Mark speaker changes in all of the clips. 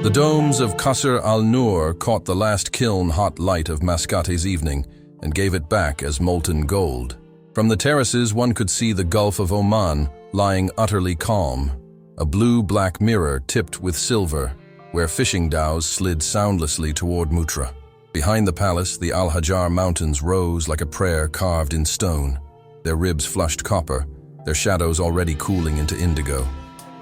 Speaker 1: The domes of Qasr al-Nur caught the last kiln-hot light of Mascate's evening and gave it back as molten gold. From the terraces, one could see the Gulf of Oman lying utterly calm, a blue-black mirror tipped with silver, where fishing dhows slid soundlessly toward Mutra. Behind the palace, the Al-Hajar Mountains rose like a prayer carved in stone, their ribs flushed copper, their shadows already cooling into indigo.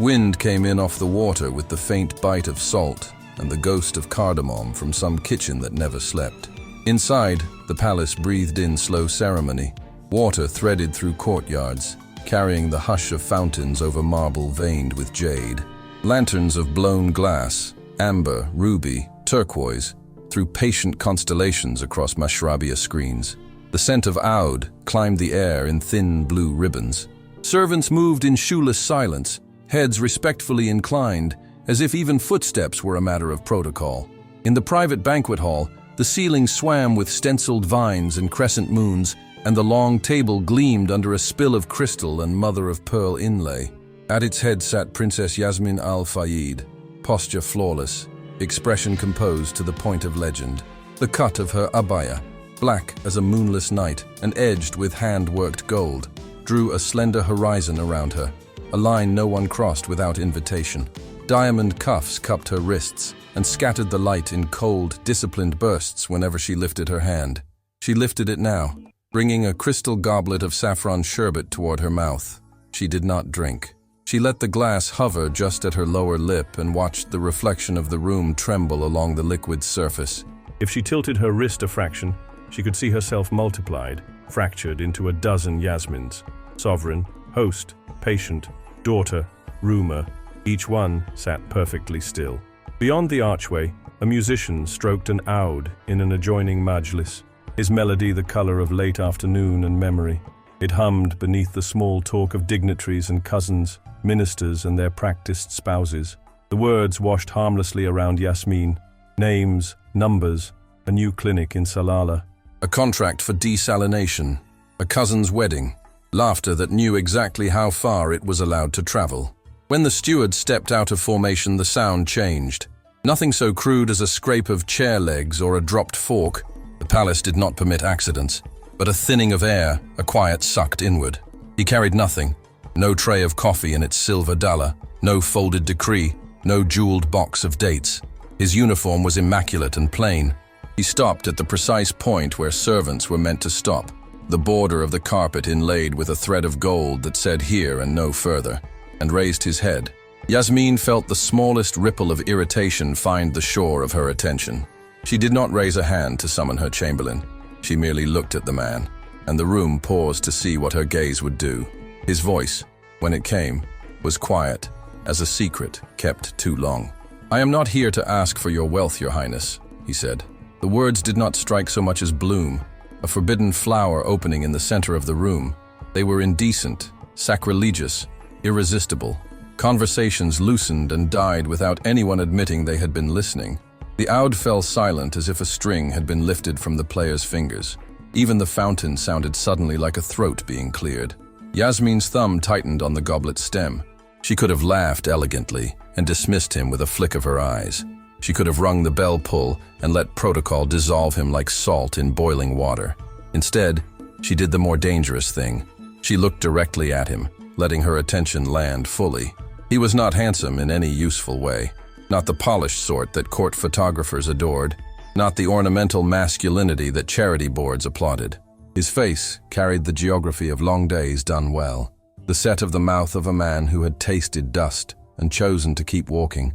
Speaker 1: Wind came in off the water with the faint bite of salt and the ghost of cardamom from some kitchen that never slept. Inside, the palace breathed in slow ceremony. Water threaded through courtyards, carrying the hush of fountains over marble veined with jade. Lanterns of blown glass, amber, ruby, turquoise, threw patient constellations across mashrabia screens. The scent of oud climbed the air in thin blue ribbons. Servants moved in shoeless silence, heads respectfully inclined, as if even footsteps were a matter of protocol. In the private banquet hall, the ceiling swam with stenciled vines and crescent moons, and the long table gleamed under a spill of crystal and mother-of-pearl inlay. At its head sat Princess Yasmin al-Fayed, posture flawless, expression composed to the point of legend. The cut of her abaya, black as a moonless night and edged with hand-worked gold, drew a slender horizon around her, a line no one crossed without invitation. Diamond cuffs cupped her wrists and scattered the light in cold, disciplined bursts whenever she lifted her hand. She lifted it now, bringing a crystal goblet of saffron sherbet toward her mouth. She did not drink. She let the glass hover just at her lower lip and watched the reflection of the room tremble along the liquid's surface.
Speaker 2: If she tilted her wrist a fraction, she could see herself multiplied, fractured into a dozen Yasmins. Sovereign, host, patient, daughter, roomer, each one sat perfectly still. Beyond the archway, a musician stroked an oud in an adjoining majlis, his melody the color of late afternoon and memory. It hummed beneath the small talk of dignitaries and cousins, ministers and their practiced spouses. The words washed harmlessly around Yasmin. Names, numbers, a new clinic in Salalah.
Speaker 1: A contract for desalination, a cousin's wedding, laughter that knew exactly how far it was allowed to travel. When the steward stepped out of formation, the sound changed. Nothing so crude as a scrape of chair legs or a dropped fork. The palace did not permit accidents, but a thinning of air, a quiet sucked inward. He carried nothing. No tray of coffee in its silver dalla, no folded decree, no jeweled box of dates. His uniform was immaculate and plain. He stopped at the precise point where servants were meant to stop, the border of the carpet inlaid with a thread of gold that said here and no further, and raised his head. Yasmin felt the smallest ripple of irritation find the shore of her attention. She did not raise a hand to summon her chamberlain. She merely looked at the man, and the room paused to see what her gaze would do. His voice, when it came, was quiet, as a secret kept too long. "I am not here to ask for your wealth, Your Highness," he said. The words did not strike so much as bloom, a forbidden flower opening in the center of the room. They were indecent, sacrilegious, irresistible. Conversations loosened and died without anyone admitting they had been listening. The oud fell silent as if a string had been lifted from the player's fingers. Even the fountain sounded suddenly like a throat being cleared. Yasmin's thumb tightened on the goblet's stem. She could have laughed elegantly and dismissed him with a flick of her eyes. She could have rung the bell pull and let protocol dissolve him like salt in boiling water. Instead, she did the more dangerous thing. She looked directly at him, letting her attention land fully. He was not handsome in any useful way, not the polished sort that court photographers adored, not the ornamental masculinity that charity boards applauded. His face carried the geography of long days done well, the set of the mouth of a man who had tasted dust and chosen to keep walking,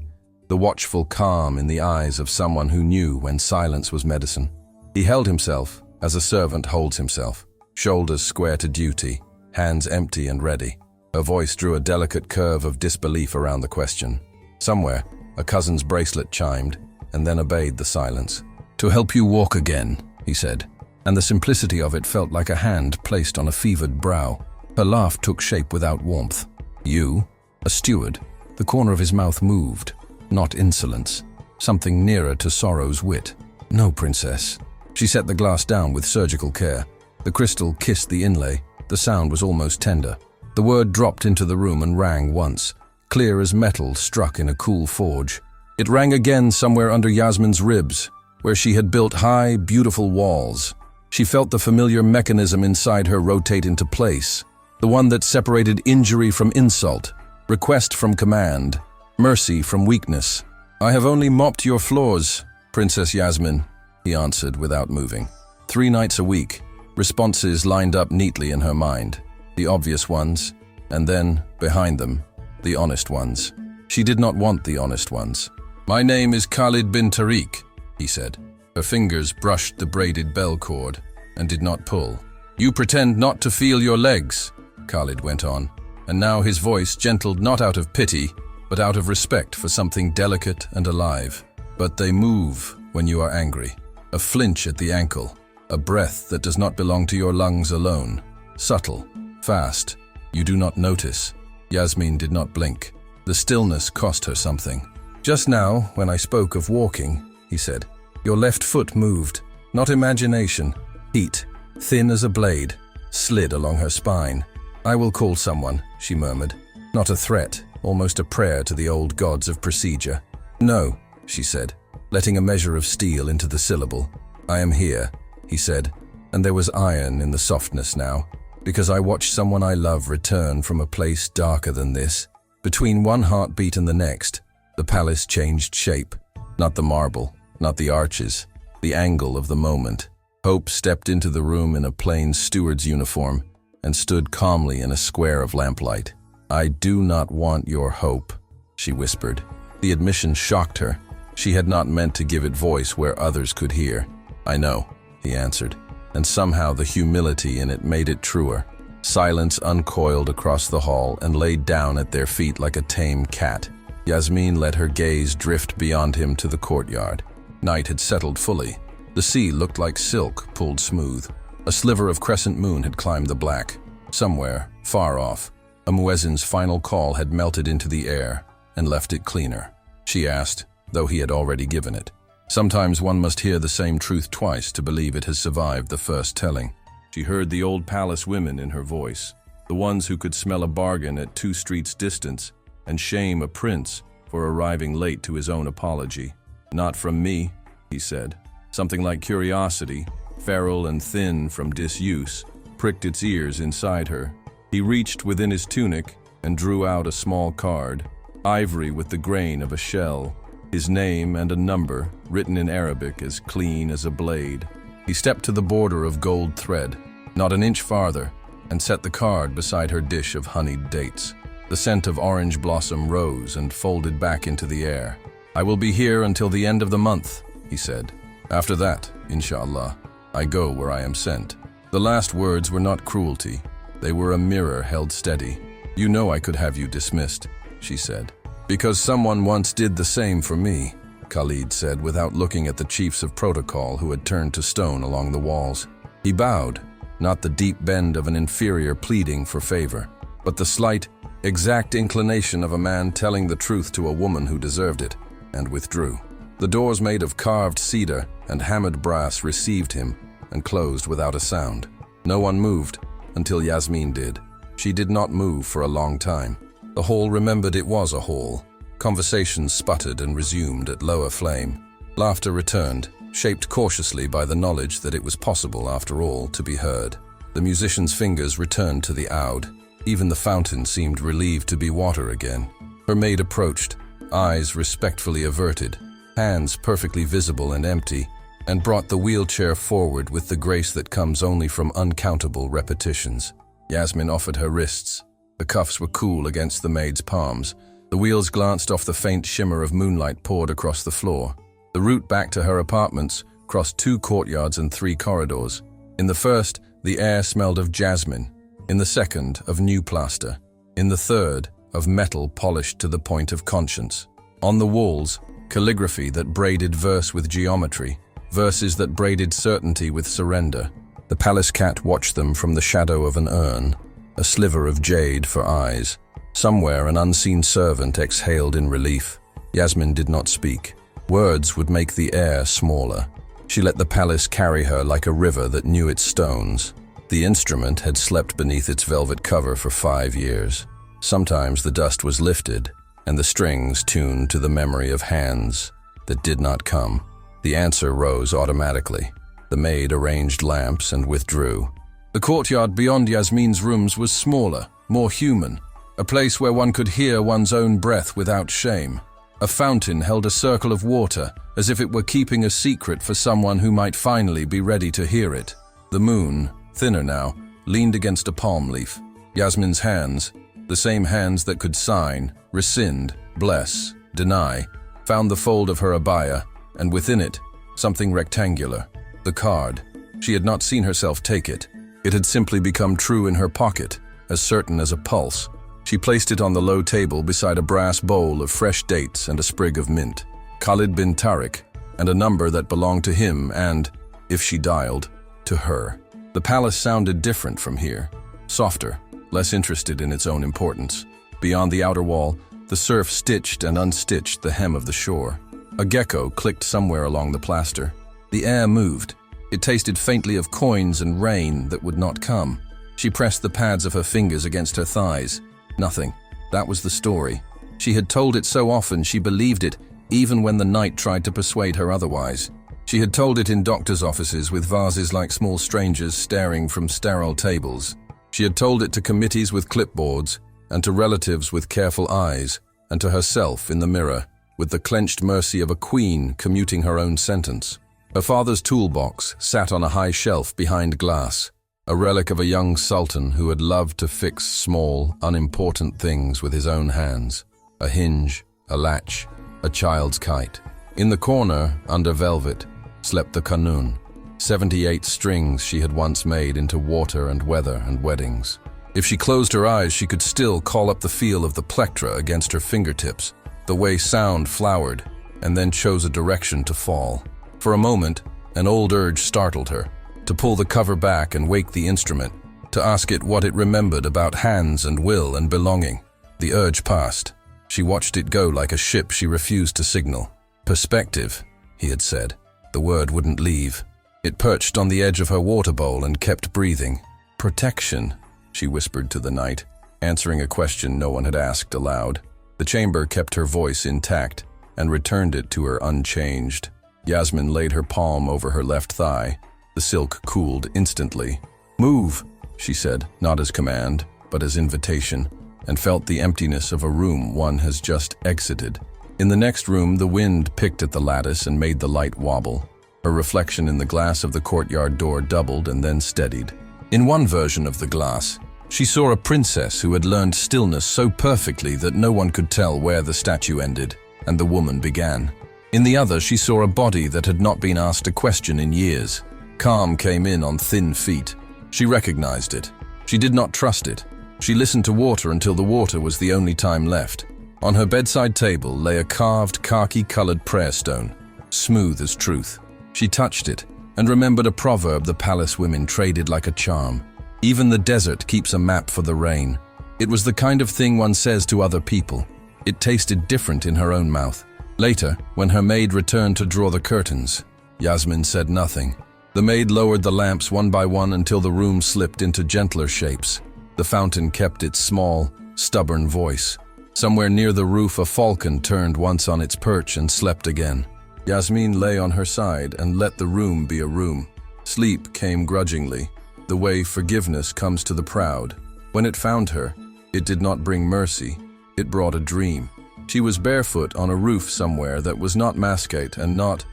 Speaker 1: the watchful calm in the eyes of someone who knew when silence was medicine. He held himself as a servant holds himself, shoulders square to duty, hands empty and ready. Her voice drew a delicate curve of disbelief around the question. Somewhere, a cousin's bracelet chimed, and then obeyed the silence. "To help you walk again," he said, and the simplicity of it felt like a hand placed on a fevered brow. Her laugh took shape without warmth. "You? A steward?" The corner of his mouth moved, not insolence, something nearer to sorrow's wit. "No, princess." She set the glass down with surgical care. The crystal kissed the inlay. The sound was almost tender. The word dropped into the room and rang once, clear as metal struck in a cool forge. It rang again somewhere under Yasmin's ribs, where she had built high, beautiful walls. She felt the familiar mechanism inside her rotate into place, the one that separated injury from insult, request from command, mercy from weakness. "I have only mopped your floors, Princess Yasmin," he answered without moving. 3 nights a week, responses lined up neatly in her mind, the obvious ones, and then, behind them, the honest ones. She did not want the honest ones. "My name is Khalid bin Tariq," he said. Her fingers brushed the braided bell cord and did not pull. "You pretend not to feel your legs," Khalid went on, and now his voice gentled not out of pity, but out of respect for something delicate and alive. "But they move when you are angry. A flinch at the ankle, a breath that does not belong to your lungs alone. Subtle, fast, you do not notice." Yasmin did not blink. The stillness cost her something. "Just now, when I spoke of walking," he said, "your left foot moved, not imagination. Heat, thin as a blade, slid along her spine. "I will call someone," she murmured. Not a threat, almost a prayer to the old gods of procedure. "No," she said, letting a measure of steel into the syllable. "I am here," he said, and there was iron in the softness now, "because I watched someone I love return from a place darker than this." Between one heartbeat and the next, the palace changed shape. Not the marble, not the arches, the angle of the moment. Hope stepped into the room in a plain steward's uniform and stood calmly in a square of lamplight. "I do not want your hope," she whispered. The admission shocked her. She had not meant to give it voice where others could hear. "I know," he answered, and somehow the humility in it made it truer. Silence uncoiled across the hall and laid down at their feet like a tame cat. Yasmin let her gaze drift beyond him to the courtyard. Night had settled fully. The sea looked like silk pulled smooth. A sliver of crescent moon had climbed the black. Somewhere, far off, a muezzin's final call had melted into the air and left it cleaner. She asked, though he had already given it. Sometimes one must hear the same truth twice to believe it has survived the first telling. She heard the old palace women in her voice, the ones who could smell a bargain at 2 streets distance and shame a prince for arriving late to his own apology. "Not from me," he said. Something like curiosity, feral and thin from disuse, pricked its ears inside her. He reached within his tunic and drew out a small card, ivory with the grain of a shell, his name and a number written in Arabic as clean as a blade. He stepped to the border of gold thread, not an inch farther, and set the card beside her dish of honeyed dates. The scent of orange blossom rose and folded back into the air. "I will be here until the end of the month," he said. "After that, inshallah, I go where I am sent." The last words were not cruelty. They were a mirror held steady. "You know I could have you dismissed," she said. "Because someone once did the same for me," Khalid said without looking at the chiefs of protocol who had turned to stone along the walls. He bowed, not the deep bend of an inferior pleading for favor, but the slight, exact inclination of a man telling the truth to a woman who deserved it, and withdrew. The doors made of carved cedar and hammered brass received him and closed without a sound. No one moved until Yasmin did. She did not move for a long time. The hall remembered it was a hall. Conversations sputtered and resumed at lower flame. Laughter returned, shaped cautiously by the knowledge that it was possible, after all, to be heard. The musician's fingers returned to the oud. Even the fountain seemed relieved to be water again. Her maid approached, eyes respectfully averted, hands perfectly visible and empty, and brought the wheelchair forward with the grace that comes only from uncountable repetitions. Yasmin offered her wrists. The cuffs were cool against the maid's palms. The wheels glanced off the faint shimmer of moonlight poured across the floor. The route back to her apartments crossed 2 courtyards and 3 corridors. In the first, the air smelled of jasmine. In the second, of new plaster. In the third, of metal polished to the point of conscience. On the walls, calligraphy that braided verse with geometry, verses that braided certainty with surrender. The palace cat watched them from the shadow of an urn, a sliver of jade for eyes. Somewhere an unseen servant exhaled in relief. Yasmin did not speak. Words would make the air smaller. She let the palace carry her like a river that knew its stones. The instrument had slept beneath its velvet cover for 5 years. Sometimes the dust was lifted, and the strings tuned to the memory of hands that did not come. The answer rose automatically. The maid arranged lamps and withdrew. The courtyard beyond Yasmin's rooms was smaller, more human, a place where one could hear one's own breath without shame. A fountain held a circle of water, as if it were keeping a secret for someone who might finally be ready to hear it. The moon, thinner now, leaned against a palm leaf. Yasmin's hands, the same hands that could sign, rescind, bless, deny, found the fold of her abaya, and within it, something rectangular. The card. She had not seen herself take it. It had simply become true in her pocket, as certain as a pulse. She placed it on the low table beside a brass bowl of fresh dates and a sprig of mint. Khalid bin Tariq, and a number that belonged to him and, if she dialed, to her. The palace sounded different from here, softer, less interested in its own importance. Beyond the outer wall, the surf stitched and unstitched the hem of the shore. A gecko clicked somewhere along the plaster. The air moved. It tasted faintly of coins and rain that would not come. She pressed the pads of her fingers against her thighs. Nothing. That was the story. She had told it so often she believed it, even when the night tried to persuade her otherwise. She had told it in doctors' offices with vases like small strangers staring from sterile tables. She had told it to committees with clipboards, and to relatives with careful eyes, and to herself in the mirror, with the clenched mercy of a queen commuting her own sentence. Her father's toolbox sat on a high shelf behind glass, a relic of a young sultan who had loved to fix small, unimportant things with his own hands. A hinge, a latch, a child's kite. In the corner, under velvet, slept the qanun, 78 strings she had once made into water and weather and weddings. If she closed her eyes, she could still call up the feel of the plectra against her fingertips, the way sound flowered, and then chose a direction to fall. For a moment, an old urge startled her, to pull the cover back and wake the instrument, to ask it what it remembered about hands and will and belonging. The urge passed. She watched it go like a ship she refused to signal. Perspective, he had said. The word wouldn't leave. It perched on the edge of her water bowl and kept breathing. Protection, she whispered to the night, answering a question no one had asked aloud. The chamber kept her voice intact and returned it to her unchanged. Yasmin laid her palm over her left thigh. The silk cooled instantly. "Move," she said, not as command, but as invitation, and felt the emptiness of a room one has just exited. In the next room, the wind picked at the lattice and made the light wobble. Her reflection in the glass of the courtyard door doubled and then steadied. In one version of the glass, she saw a princess who had learned stillness so perfectly that no one could tell where the statue ended and the woman began. In the other, she saw a body that had not been asked a question in years. Calm came in on thin feet. She recognized it. She did not trust it. She listened to water until the water was the only time left. On her bedside table lay a carved, khaki-colored prayer stone, smooth as truth. She touched it and remembered a proverb the palace women traded like a charm. Even the desert keeps a map for the rain. It was the kind of thing one says to other people. It tasted different in her own mouth. Later, when her maid returned to draw the curtains, Yasmin said nothing. The maid lowered the lamps one by one until the room slipped into gentler shapes. The fountain kept its small, stubborn voice. Somewhere near the roof, a falcon turned once on its perch and slept again. Yasmin lay on her side and let the room be a room. Sleep came grudgingly, the way forgiveness comes to the proud. When it found her, it did not bring mercy. It brought a dream. She was barefoot on a roof somewhere that was not mascate and not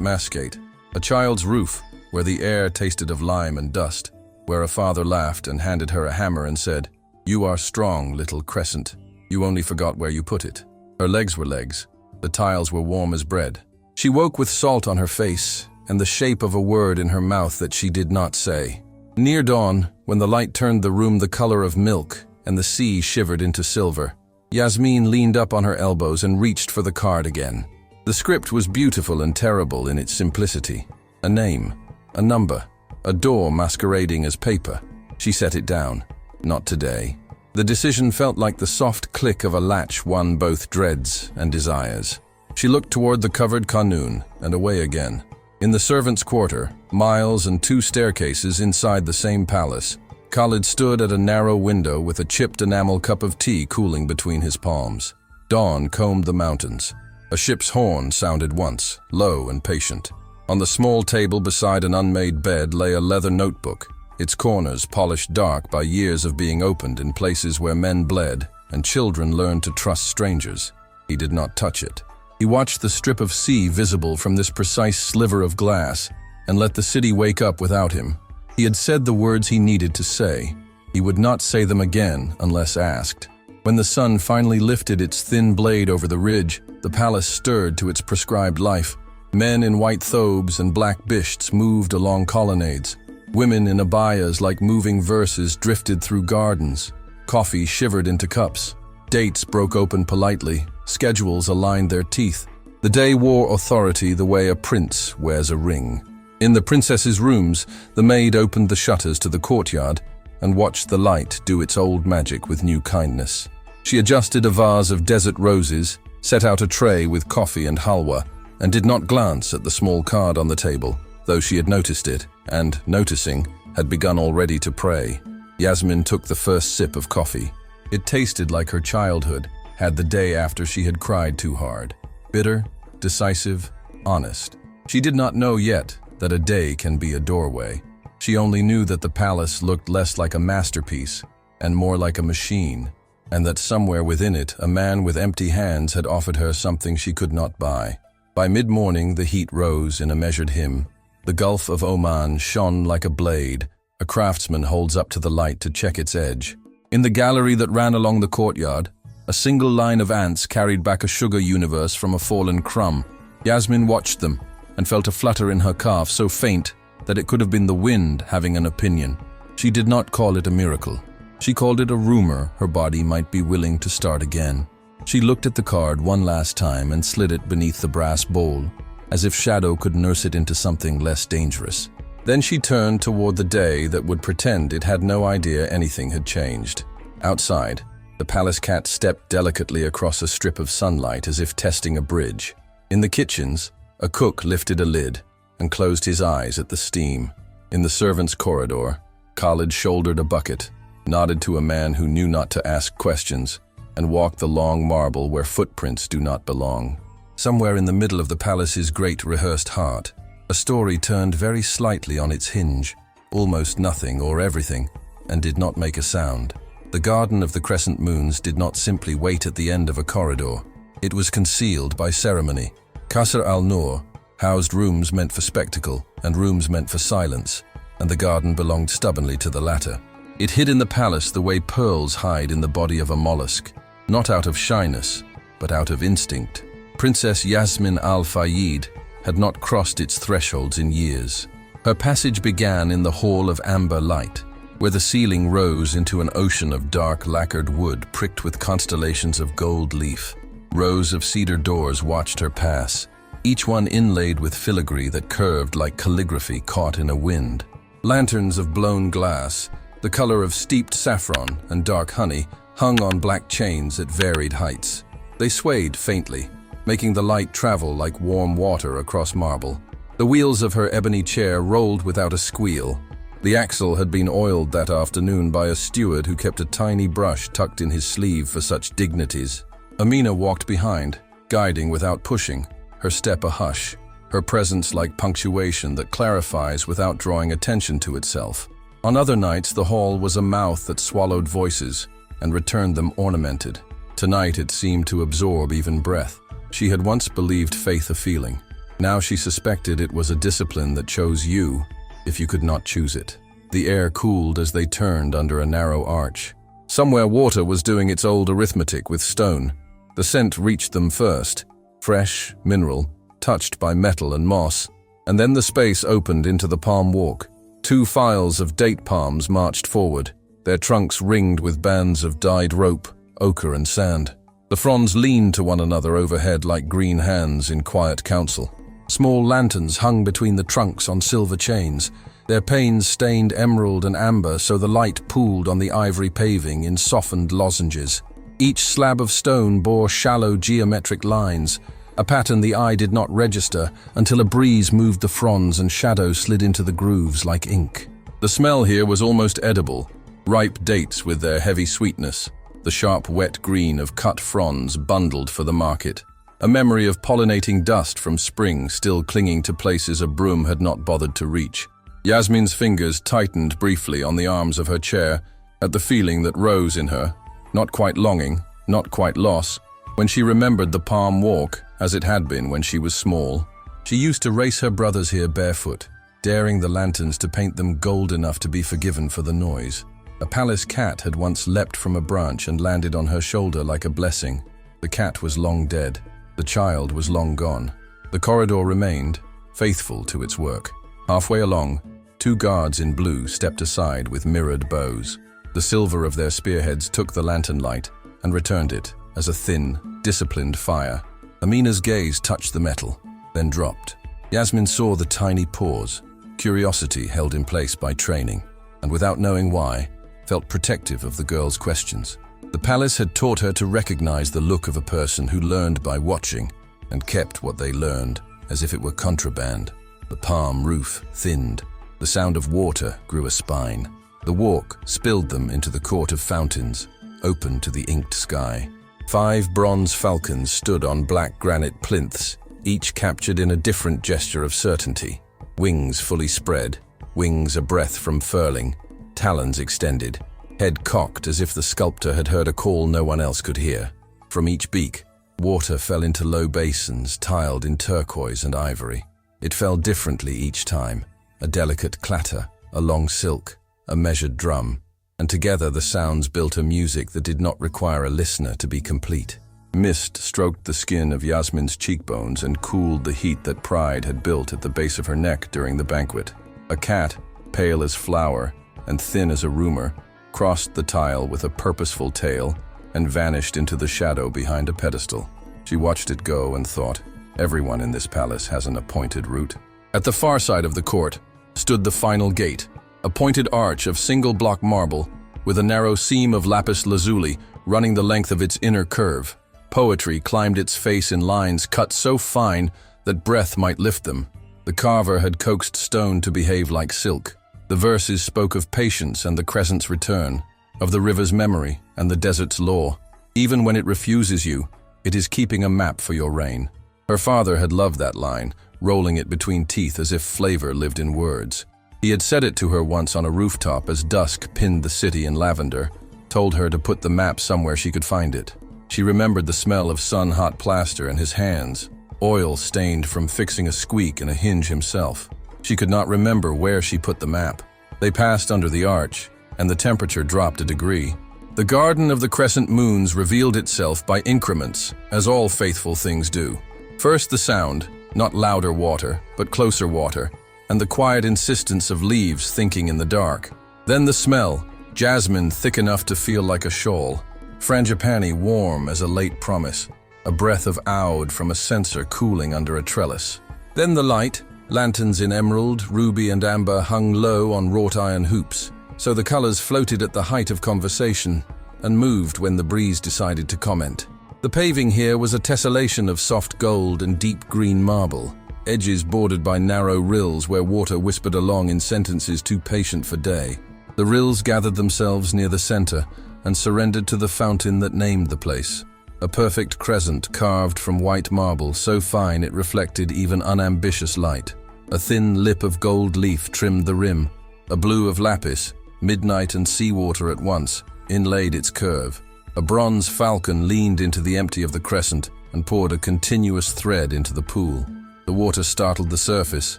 Speaker 1: mascate. A child's roof, where the air tasted of lime and dust, where a father laughed and handed her a hammer and said, "You are strong, little crescent. You only forgot where you put it." Her legs were legs. The tiles were warm as bread. She woke with salt on her face and the shape of a word in her mouth that she did not say. Near dawn, when the light turned the room the color of milk and the sea shivered into silver, Yasmin leaned up on her elbows and reached for the card again. The script was beautiful and terrible in its simplicity. A name, a number, a door masquerading as paper. She set it down. Not today. The decision felt like the soft click of a latch won both dreads and desires. She looked toward the covered qanun and away again. In the servants' quarter, miles and 2 staircases inside the same palace, Khalid stood at a narrow window with a chipped enamel cup of tea cooling between his palms. Dawn combed the mountains. A ship's horn sounded once, low and patient. On the small table beside an unmade bed lay a leather notebook, its corners polished dark by years of being opened in places where men bled and children learned to trust strangers. He did not touch it. He watched the strip of sea visible from this precise sliver of glass and let the city wake up without him. He had said the words he needed to say. He would not say them again unless asked. When the sun finally lifted its thin blade over the ridge, the palace stirred to its prescribed life. Men in white thobes and black bishts moved along colonnades. Women in abayas like moving verses drifted through gardens. Coffee shivered into cups. Dates broke open politely. Schedules aligned their teeth. The day wore authority the way a prince wears a ring. In the princess's rooms, the maid opened the shutters to the courtyard and watched the light do its old magic with new kindness. She adjusted a vase of desert roses, set out a tray with coffee and halwa, and did not glance at the small card on the table, though she had noticed it, and, noticing, had begun already to pray. Yasmin took the first sip of coffee. It tasted like her childhood, had the day after she had cried too hard. Bitter, decisive, honest. She did not know yet that a day can be a doorway. She only knew that the palace looked less like a masterpiece and more like a machine, and that somewhere within it a man with empty hands had offered her something she could not buy. By mid-morning the heat rose in a measured hymn. The Gulf of Oman shone like a blade a craftsman holds up to the light to check its edge. In the gallery that ran along the courtyard, a single line of ants carried back a sugar universe from a fallen crumb. Yasmin watched them and felt a flutter in her calf so faint that it could have been the wind having an opinion. She did not call it a miracle. She called it a rumor her body might be willing to start again. She looked at the card one last time and slid it beneath the brass bowl, as if shadow could nurse it into something less dangerous. Then she turned toward the day that would pretend it had no idea anything had changed. Outside, the palace cat stepped delicately across a strip of sunlight as if testing a bridge. In the kitchens, a cook lifted a lid and closed his eyes at the steam. In the servants' corridor, Khalid shouldered a bucket, nodded to a man who knew not to ask questions, and walked the long marble where footprints do not belong. Somewhere in the middle of the palace's great rehearsed heart, a story turned very slightly on its hinge, almost nothing or everything, and did not make a sound. The Garden of the Crescent Moons did not simply wait at the end of a corridor. It was concealed by ceremony. Qasr al-Nur housed rooms meant for spectacle and rooms meant for silence, and the garden belonged stubbornly to the latter. It hid in the palace the way pearls hide in the body of a mollusk, not out of shyness, but out of instinct. Princess Yasmin al-Fayyid had not crossed its thresholds in years. Her passage began in the Hall of Amber Light, where the ceiling rose into an ocean of dark lacquered wood pricked with constellations of gold leaf. Rows of cedar doors watched her pass, each one inlaid with filigree that curved like calligraphy caught in a wind. Lanterns of blown glass, the color of steeped saffron and dark honey, hung on black chains at varied heights. They swayed faintly, making the light travel like warm water across marble. The wheels of her ebony chair rolled without a squeal. The axle had been oiled that afternoon by a steward who kept a tiny brush tucked in his sleeve for such dignities. Amina walked behind, guiding without pushing, her step a hush, her presence like punctuation that clarifies without drawing attention to itself. On other nights, the hall was a mouth that swallowed voices and returned them ornamented. Tonight it seemed to absorb even breath. She had once believed faith a feeling. Now she suspected it was a discipline that chose you if you could not choose it. The air cooled as they turned under a narrow arch. Somewhere water was doing its old arithmetic with stone. The scent reached them first, fresh, mineral, touched by metal and moss, and then the space opened into the palm walk. 2 files of date palms marched forward, their trunks ringed with bands of dyed rope, ochre and sand. The fronds leaned to one another overhead like green hands in quiet council. Small lanterns hung between the trunks on silver chains, their panes stained emerald and amber so the light pooled on the ivory paving in softened lozenges. Each slab of stone bore shallow geometric lines, a pattern the eye did not register until a breeze moved the fronds and shadow slid into the grooves like ink. The smell here was almost edible, ripe dates with their heavy sweetness. the sharp wet green of cut fronds bundled for the market, a memory of pollinating dust from spring still clinging to places a broom had not bothered to reach. Yasmin's fingers tightened briefly on the arms of her chair at the feeling that rose in her, not quite longing, not quite loss, when she remembered the palm walk as it had been when she was small. She used to race her brothers here barefoot, daring the lanterns to paint them gold enough to be forgiven for the noise. A palace cat had once leapt from a branch and landed on her shoulder like a blessing. The cat was long dead. The child was long gone. The corridor remained, faithful to its work. Halfway along, 2 guards in blue stepped aside with mirrored bows. The silver of their spearheads took the lantern light and returned it as a thin, disciplined fire. Amina's gaze touched the metal, then dropped. Yasmin saw the tiny pause, curiosity held in place by training, and without knowing why, felt protective of the girl's questions. The palace had taught her to recognize the look of a person who learned by watching and kept what they learned as if it were contraband. The palm roof thinned. The sound of water grew a spine. The walk spilled them into the court of fountains, open to the inked sky. 5 bronze falcons stood on black granite plinths, each captured in a different gesture of certainty. Wings fully spread, wings a breath from furling, talons extended, head cocked as if the sculptor had heard a call no one else could hear. From each beak, water fell into low basins tiled in turquoise and ivory. It fell differently each time, a delicate clatter, a long silk, a measured drum, and together the sounds built a music that did not require a listener to be complete. Mist stroked the skin of Yasmin's cheekbones and cooled the heat that pride had built at the base of her neck during the banquet. A cat, pale as flour and thin as a rumor, crossed the tile with a purposeful tail and vanished into the shadow behind a pedestal. She watched it go and thought, everyone in this palace has an appointed route. At the far side of the court stood the final gate, a pointed arch of single-block marble with a narrow seam of lapis lazuli running the length of its inner curve. Poetry climbed its face in lines cut so fine that breath might lift them. The carver had coaxed stone to behave like silk. The verses spoke of patience and the crescent's return, of the river's memory and the desert's law. Even when it refuses you, it is keeping a map for your reign. Her father had loved that line, rolling it between teeth as if flavor lived in words. He had said it to her once on a rooftop as dusk pinned the city in lavender, told her to put the map somewhere she could find it. She remembered the smell of sun-hot plaster in his hands, oil stained from fixing a squeak and a hinge himself. She could not remember where she put the map. They passed under the arch, and the temperature dropped a degree. The garden of the crescent moons revealed itself by increments, as all faithful things do. First the sound, not louder water, but closer water, and the quiet insistence of leaves thinking in the dark. Then the smell, jasmine thick enough to feel like a shawl, frangipani warm as a late promise, a breath of oud from a censer cooling under a trellis. Then the light, lanterns in emerald, ruby and amber hung low on wrought iron hoops, so the colors floated at the height of conversation and moved when the breeze decided to comment. The paving here was a tessellation of soft gold and deep green marble, edges bordered by narrow rills where water whispered along in sentences too patient for day. The rills gathered themselves near the center and surrendered to the fountain that named the place. A perfect crescent carved from white marble so fine it reflected even unambitious light. A thin lip of gold leaf trimmed the rim. A blue of lapis, midnight and seawater at once, inlaid its curve. A bronze falcon leaned into the empty of the crescent and poured a continuous thread into the pool. The water startled the surface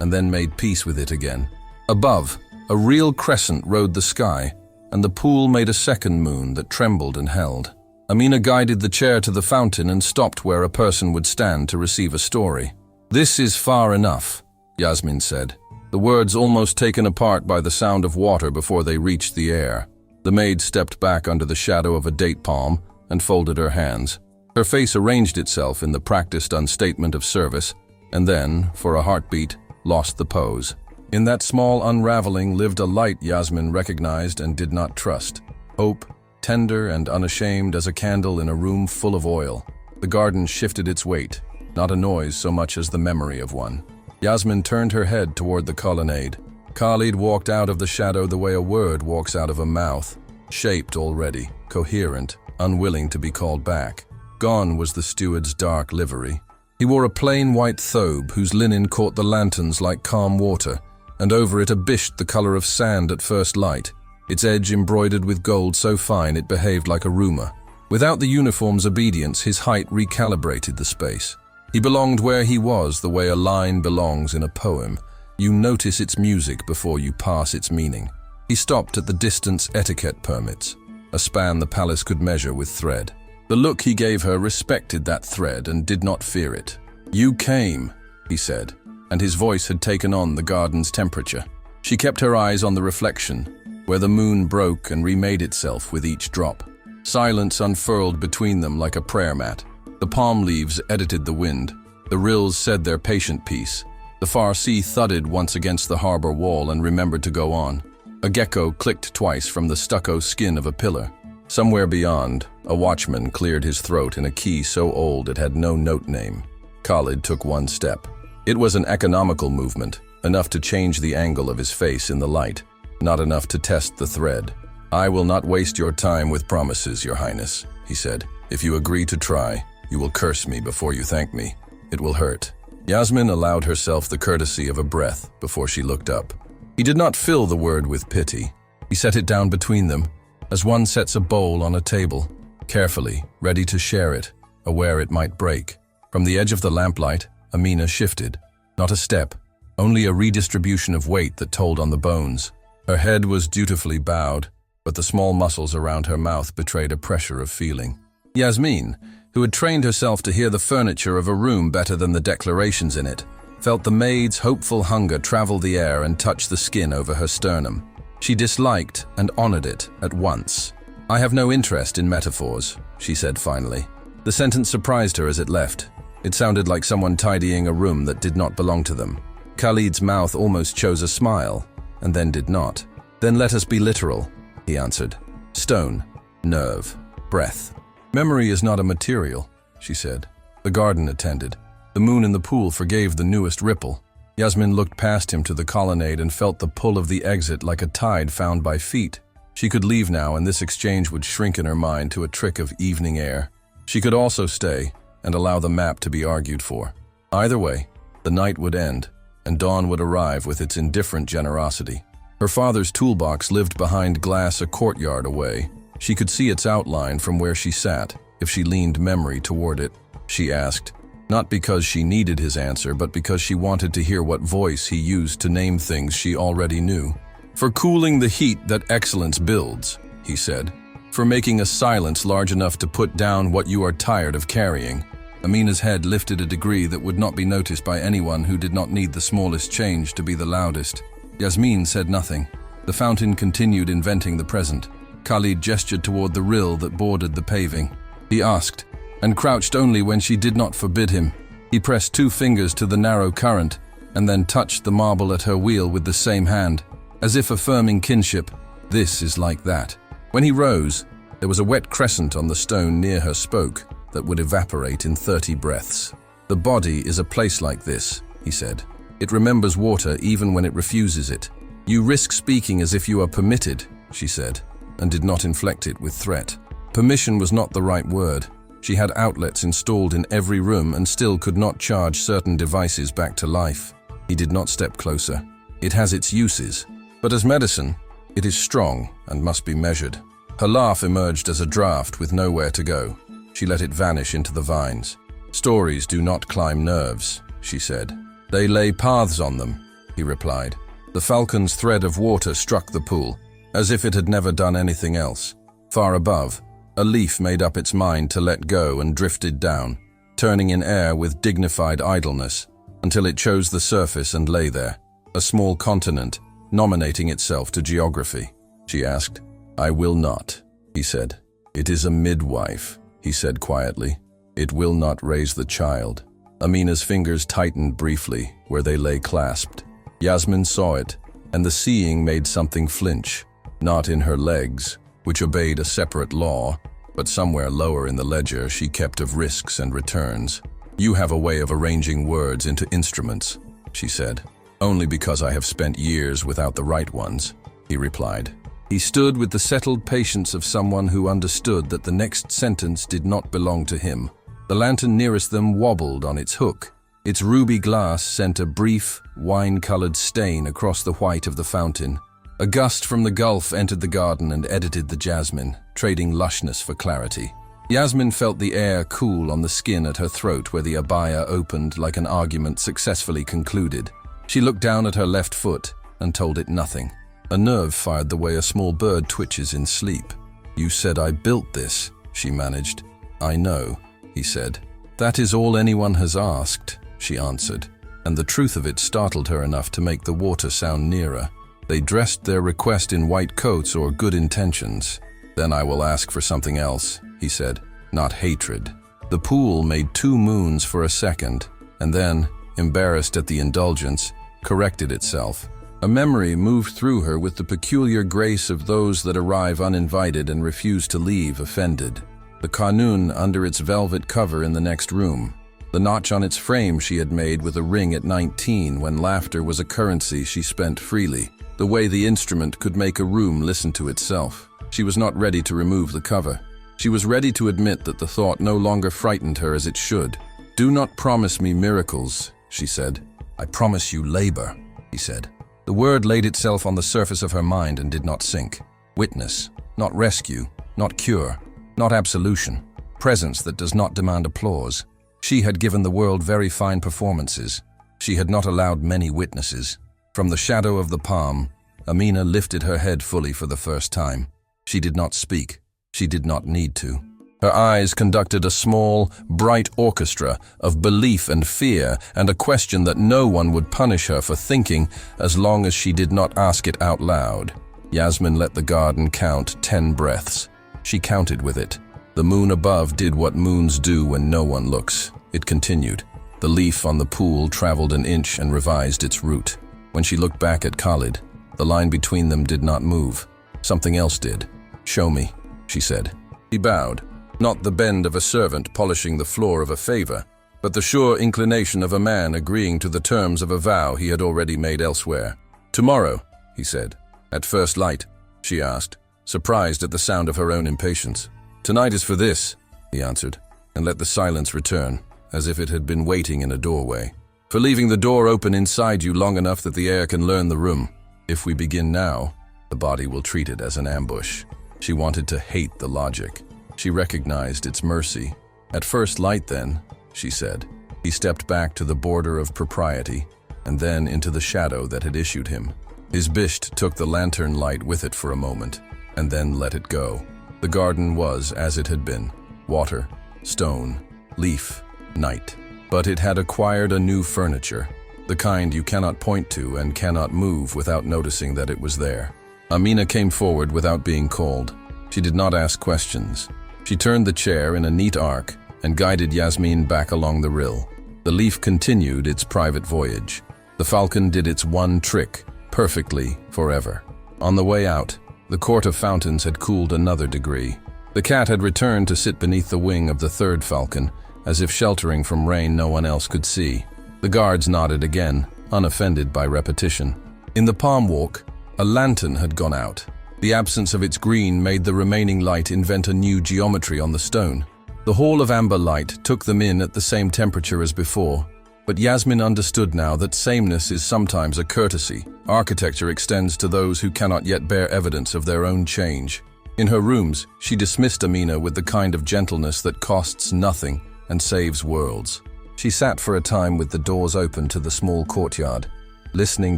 Speaker 1: and then made peace with it again. Above, a real crescent rode the sky, and the pool made a second moon that trembled and held. Amina guided the chair to the fountain and stopped where a person would stand to receive a story. "This is far enough," Yasmin said, the words almost taken apart by the sound of water before they reached the air. The maid stepped back under the shadow of a date palm and folded her hands. Her face arranged itself in the practiced unstatement of service, and then, for a heartbeat, lost the pose. In that small unraveling lived a light Yasmin recognized and did not trust. Hope, tender and unashamed as a candle in a room full of oil. The garden shifted its weight, not a noise so much as the memory of one. Yasmin turned her head toward the colonnade. Khalid walked out of the shadow the way a word walks out of a mouth, shaped already, coherent, unwilling to be called back. Gone was the steward's dark livery. He wore a plain white thobe whose linen caught the lanterns like calm water, and over it a bisht the color of sand at first light, its edge embroidered with gold so fine it behaved like a rumour. Without the uniform's obedience, his height recalibrated the space. He belonged where he was the way a line belongs in a poem. You notice its music before you pass its meaning. He stopped at the distance etiquette permits, a span the palace could measure with thread. The look he gave her respected that thread and did not fear it. "You came," he said, and his voice had taken on the garden's temperature. She kept her eyes on the reflection, where the moon broke and remade itself with each drop. Silence unfurled between them like a prayer mat. The palm leaves edited the wind. The rills said their patient piece. The far sea thudded once against the harbor wall and remembered to go on. A gecko clicked twice from the stucco skin of a pillar. Somewhere beyond, a watchman cleared his throat in a key so old it had no note name. Khalid took one step. It was an economical movement, enough to change the angle of his face in the light, not enough to test the thread. "I will not waste your time with promises, Your Highness," he said. "If you agree to try, you will curse me before you thank me. It will hurt." Yasmin allowed herself the courtesy of a breath before she looked up. He did not fill the word with pity. He set it down between them, as one sets a bowl on a table, carefully, ready to share it, aware it might break. From the edge of the lamplight, Amina shifted. Not a step, only a redistribution of weight that told on the bones. Her head was dutifully bowed, but the small muscles around her mouth betrayed a pressure of feeling. Yasmin, who had trained herself to hear the furniture of a room better than the declarations in it, felt the maid's hopeful hunger travel the air and touch the skin over her sternum. She disliked and honored it at once. "I have no interest in metaphors," she said finally. The sentence surprised her as it left. It sounded like someone tidying a room that did not belong to them. Khalid's mouth almost chose a smile, and then did not. "Then let us be literal," he answered. "Stone, nerve, breath." "Memory is not a material," she said. The garden attended. The moon in the pool forgave the newest ripple. Yasmin looked past him to the colonnade and felt the pull of the exit like a tide found by feet. She could leave now, and this exchange would shrink in her mind to a trick of evening air. She could also stay and allow the map to be argued for. Either way, the night would end, and dawn would arrive with its indifferent generosity. Her father's toolbox lived behind glass a courtyard away. She could see its outline from where she sat, if she leaned memory toward it. She asked, not because she needed his answer, but because she wanted to hear what voice he used to name things she already knew. "For cooling the heat that excellence builds," he said. "For making a silence large enough to put down what you are tired of carrying." Amina's head lifted a degree that would not be noticed by anyone who did not need the smallest change to be the loudest. Yasmin said nothing. The fountain continued inventing the present. Khalid gestured toward the rill that bordered the paving. He asked, and crouched only when she did not forbid him. He pressed 2 fingers to the narrow current, and then touched the marble at her wheel with the same hand, as if affirming kinship. "This is like that." When he rose, there was a wet crescent on the stone near her spoke that would evaporate in 30 breaths. "The body is a place like this," he said. "It remembers water even when it refuses it." "You risk speaking as if you are permitted," she said, and did not inflect it with threat. Permission was not the right word. She had outlets installed in every room and still could not charge certain devices back to life. He did not step closer. "It has its uses, but as medicine, it is strong and must be measured." Her laugh emerged as a draft with nowhere to go. She let it vanish into the vines. "Stories do not climb nerves," she said. "They lay paths on them," he replied. The falcon's thread of water struck the pool, as if it had never done anything else. Far above, a leaf made up its mind to let go and drifted down, turning in air with dignified idleness, until it chose the surface and lay there, a small continent, nominating itself to geography. She asked. "I will not," he said. "It is a midwife," he said quietly. "It will not raise the child." Amina's fingers tightened briefly where they lay clasped. Yasmin saw it, and the seeing made something flinch, not in her legs, which obeyed a separate law, but somewhere lower in the ledger she kept of risks and returns. "You have a way of arranging words into instruments," she said. "Only because I have spent years without the right ones," he replied. He stood with the settled patience of someone who understood that the next sentence did not belong to him. The lantern nearest them wobbled on its hook. Its ruby glass sent a brief, wine-colored stain across the white of the fountain. A gust from the gulf entered the garden and edited the jasmine, trading lushness for clarity. Yasmin felt the air cool on the skin at her throat where the abaya opened like an argument successfully concluded. She looked down at her left foot and told it nothing. A nerve fired the way a small bird twitches in sleep. "You said I built this," she managed. "I know," he said. "That is all anyone has asked," she answered, and the truth of it startled her enough to make the water sound nearer. They dressed their request in white coats or good intentions. "Then I will ask for something else," he said, "not hatred." The pool made 2 moons for a second, and then, embarrassed at the indulgence, corrected itself. A memory moved through her with the peculiar grace of those that arrive uninvited and refuse to leave offended. The qanun under its velvet cover in the next room. The notch on its frame she had made with a ring at 19 when laughter was a currency she spent freely. The way the instrument could make a room listen to itself. She was not ready to remove the cover. She was ready to admit that the thought no longer frightened her as it should. "Do not promise me miracles," she said. "I promise you labor," he said. The word laid itself on the surface of her mind and did not sink. Witness, not rescue, not cure, not absolution. Presence that does not demand applause. She had given the world very fine performances. She had not allowed many witnesses. From the shadow of the palm, Amina lifted her head fully for the first time. She did not speak. She did not need to. Her eyes conducted a small, bright orchestra of belief and fear and a question that no one would punish her for thinking as long as she did not ask it out loud. Yasmin let the garden count 10 breaths. She counted with it. The moon above did what moons do when no one looks. It continued. The leaf on the pool traveled an inch and revised its route. When she looked back at Khalid, the line between them did not move. Something else did. "Show me," she said. He bowed. Not the bend of a servant polishing the floor of a favor, but the sure inclination of a man agreeing to the terms of a vow he had already made elsewhere. "Tomorrow," he said. "At first light?" she asked, surprised at the sound of her own impatience. "Tonight is for this," he answered, and let the silence return, as if it had been waiting in a doorway. "For leaving the door open inside you long enough that the air can learn the room. If we begin now, the body will treat it as an ambush." She wanted to hate the logic. She recognized its mercy. "At first light, then," she said. He stepped back to the border of propriety, and then into the shadow that had issued him. His bisht took the lantern light with it for a moment, and then let it go. The garden was as it had been. Water, stone, leaf, night. But it had acquired a new furniture, the kind you cannot point to and cannot move without noticing that it was there. Amina came forward without being called. She did not ask questions. She turned the chair in a neat arc and guided Yasmin back along the rill. The leaf continued its private voyage. The falcon did its one trick, perfectly, forever. On the way out, the court of fountains had cooled another degree. The cat had returned to sit beneath the wing of the third falcon, as if sheltering from rain no one else could see. The guards nodded again, unoffended by repetition. In the palm walk, a lantern had gone out. The absence of its green made the remaining light invent a new geometry on the stone. The hall of amber light took them in at the same temperature as before, but Yasmin understood now that sameness is sometimes a courtesy. Architecture extends to those who cannot yet bear evidence of their own change. In her rooms, she dismissed Amina with the kind of gentleness that costs nothing and saves worlds. She sat for a time with the doors open to the small courtyard, listening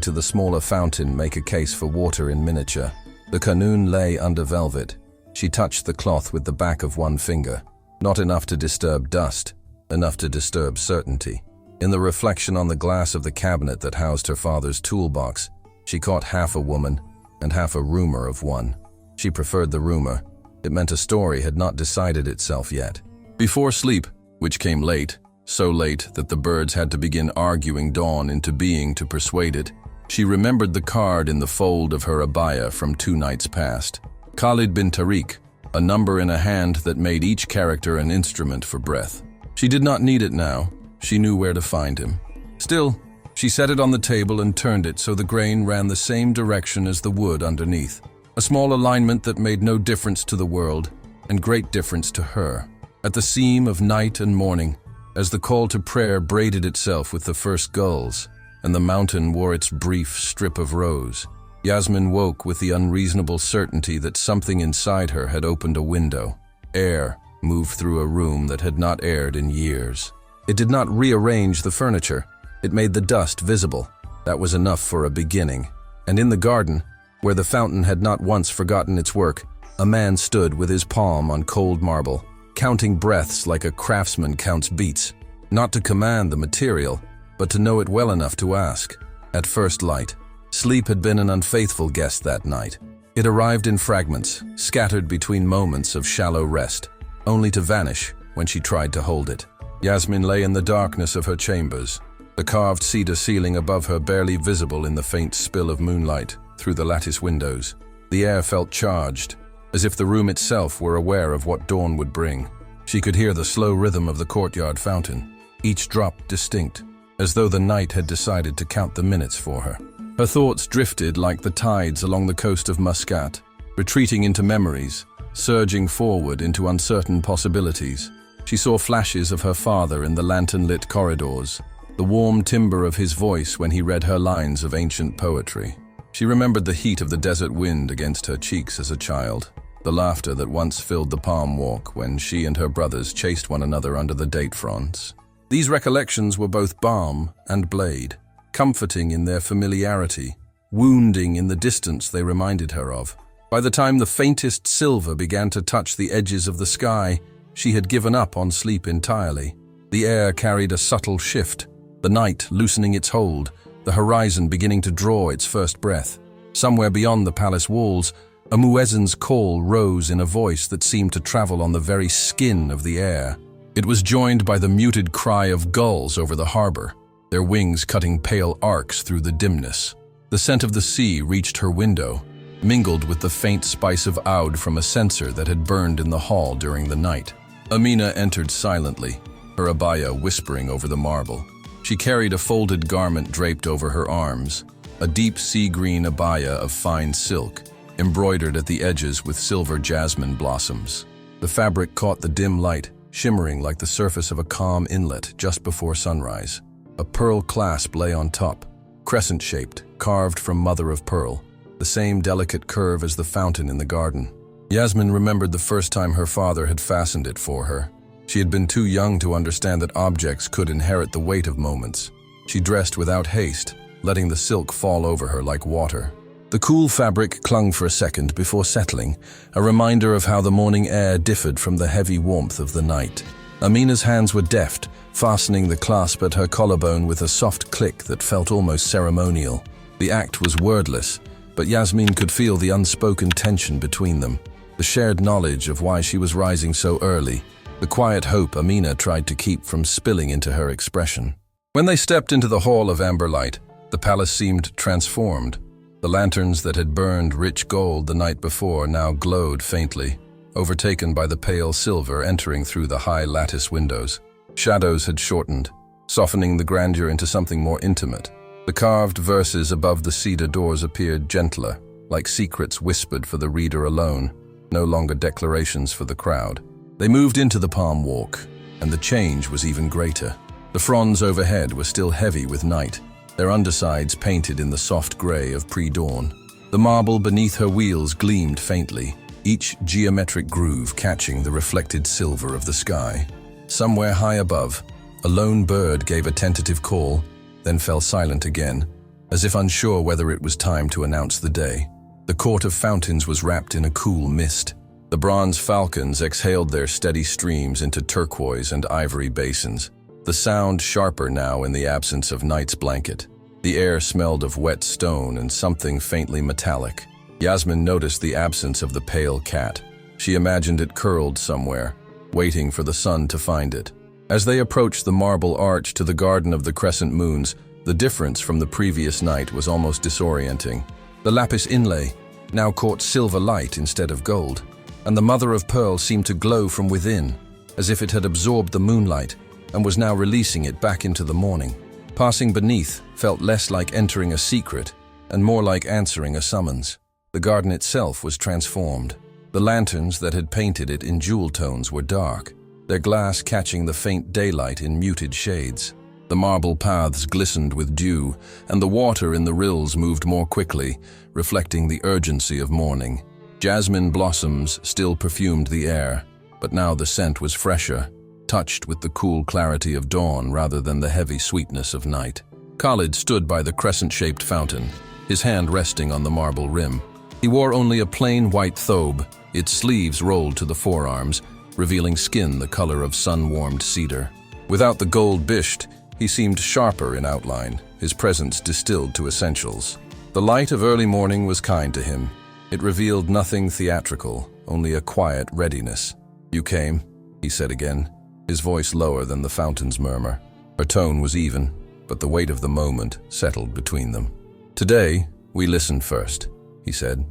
Speaker 1: to the smaller fountain make a case for water in miniature. The qanun lay under velvet. She touched the cloth with the back of one finger, not enough to disturb dust, enough to disturb certainty. In the reflection on the glass of the cabinet that housed her father's toolbox, she caught half a woman and half a rumor of one. She preferred the rumor. It meant a story had not decided itself yet. Before sleep, which came late, so late that the birds had to begin arguing dawn into being to persuade it, she remembered the card in the fold of her abaya from 2 nights past. Khalid bin Tariq, a number in a hand that made each character an instrument for breath. She did not need it now. She knew where to find him. Still, she set it on the table and turned it so the grain ran the same direction as the wood underneath. A small alignment that made no difference to the world, and great difference to her. At the seam of night and morning, as the call to prayer braided itself with the first gulls, and the mountain wore its brief strip of rose, Yasmin woke with the unreasonable certainty that something inside her had opened a window. Air moved through a room that had not aired in years. It did not rearrange the furniture. It made the dust visible. That was enough for a beginning. And in the garden, where the fountain had not once forgotten its work, a man stood with his palm on cold marble, counting breaths like a craftsman counts beats, not to command the material, but to know it well enough to ask. At first light, sleep had been an unfaithful guest that night. It arrived in fragments, scattered between moments of shallow rest, only to vanish when she tried to hold it. Yasmin lay in the darkness of her chambers, the carved cedar ceiling above her barely visible in the faint spill of moonlight through the lattice windows. The air felt charged, as if the room itself were aware of what dawn would bring. She could hear the slow rhythm of the courtyard fountain, each drop distinct, as though the night had decided to count the minutes for her. Her thoughts drifted like the tides along the coast of Muscat, retreating into memories, surging forward into uncertain possibilities. She saw flashes of her father in the lantern-lit corridors, the warm timbre of his voice when he read her lines of ancient poetry. She remembered the heat of the desert wind against her cheeks as a child, the laughter that once filled the palm walk when she and her brothers chased one another under the date fronds. These recollections were both balm and blade, comforting in their familiarity, wounding in the distance they reminded her of. By the time the faintest silver began to touch the edges of the sky, she had given up on sleep entirely. The air carried a subtle shift, the night loosening its hold, the horizon beginning to draw its first breath. Somewhere beyond the palace walls, a muezzin's call rose in a voice that seemed to travel on the very skin of the air. It was joined by the muted cry of gulls over the harbor, their wings cutting pale arcs through the dimness. The scent of the sea reached her window, mingled with the faint spice of oud from a censer that had burned in the hall during the night. Amina entered silently, her abaya whispering over the marble. She carried a folded garment draped over her arms, a deep sea-green abaya of fine silk, embroidered at the edges with silver jasmine blossoms. The fabric caught the dim light, shimmering like the surface of a calm inlet just before sunrise. A pearl clasp lay on top, crescent-shaped, carved from mother of pearl, the same delicate curve as the fountain in the garden. Yasmin remembered the first time her father had fastened it for her. She had been too young to understand that objects could inherit the weight of moments. She dressed without haste, letting the silk fall over her like water. The cool fabric clung for a second before settling, a reminder of how the morning air differed from the heavy warmth of the night. Amina's hands were deft, fastening the clasp at her collarbone with a soft click that felt almost ceremonial. The act was wordless, but Yasmin could feel the unspoken tension between them, the shared knowledge of why she was rising so early, the quiet hope Amina tried to keep from spilling into her expression. When they stepped into the hall of amber light, the palace seemed transformed. The lanterns that had burned rich gold the night before now glowed faintly, overtaken by the pale silver entering through the high lattice windows. Shadows had shortened, softening the grandeur into something more intimate. The carved verses above the cedar doors appeared gentler, like secrets whispered for the reader alone, no longer declarations for the crowd. They moved into the palm walk, and the change was even greater. The fronds overhead were still heavy with night, their undersides painted in the soft gray of pre-dawn. The marble beneath her wheels gleamed faintly, each geometric groove catching the reflected silver of the sky. Somewhere high above, a lone bird gave a tentative call, then fell silent again, as if unsure whether it was time to announce the day. The court of fountains was wrapped in a cool mist. The bronze falcons exhaled their steady streams into turquoise and ivory basins, the sound sharper now in the absence of night's blanket. The air smelled of wet stone and something faintly metallic. Yasmin noticed the absence of the pale cat. She imagined it curled somewhere, waiting for the sun to find it. As they approached the marble arch to the Garden of the Crescent Moons, the difference from the previous night was almost disorienting. The lapis inlay now caught silver light instead of gold, and the mother of pearl seemed to glow from within, as if it had absorbed the moonlight and was now releasing it back into the morning. Passing beneath felt less like entering a secret and more like answering a summons. The garden itself was transformed. The lanterns that had painted it in jewel tones were dark, their glass catching the faint daylight in muted shades. The marble paths glistened with dew, and the water in the rills moved more quickly, reflecting the urgency of morning. Jasmine blossoms still perfumed the air, but now the scent was fresher, touched with the cool clarity of dawn rather than the heavy sweetness of night. Khalid stood by the crescent-shaped fountain, his hand resting on the marble rim. He wore only a plain white thobe, its sleeves rolled to the forearms, revealing skin the color of sun-warmed cedar. Without the gold bisht, he seemed sharper in outline, his presence distilled to essentials. The light of early morning was kind to him. It revealed nothing theatrical, only a quiet readiness. "You came," he said again, his voice lower than the fountain's murmur. Her tone was even, but the weight of the moment settled between them. "Today, we listen first," he said.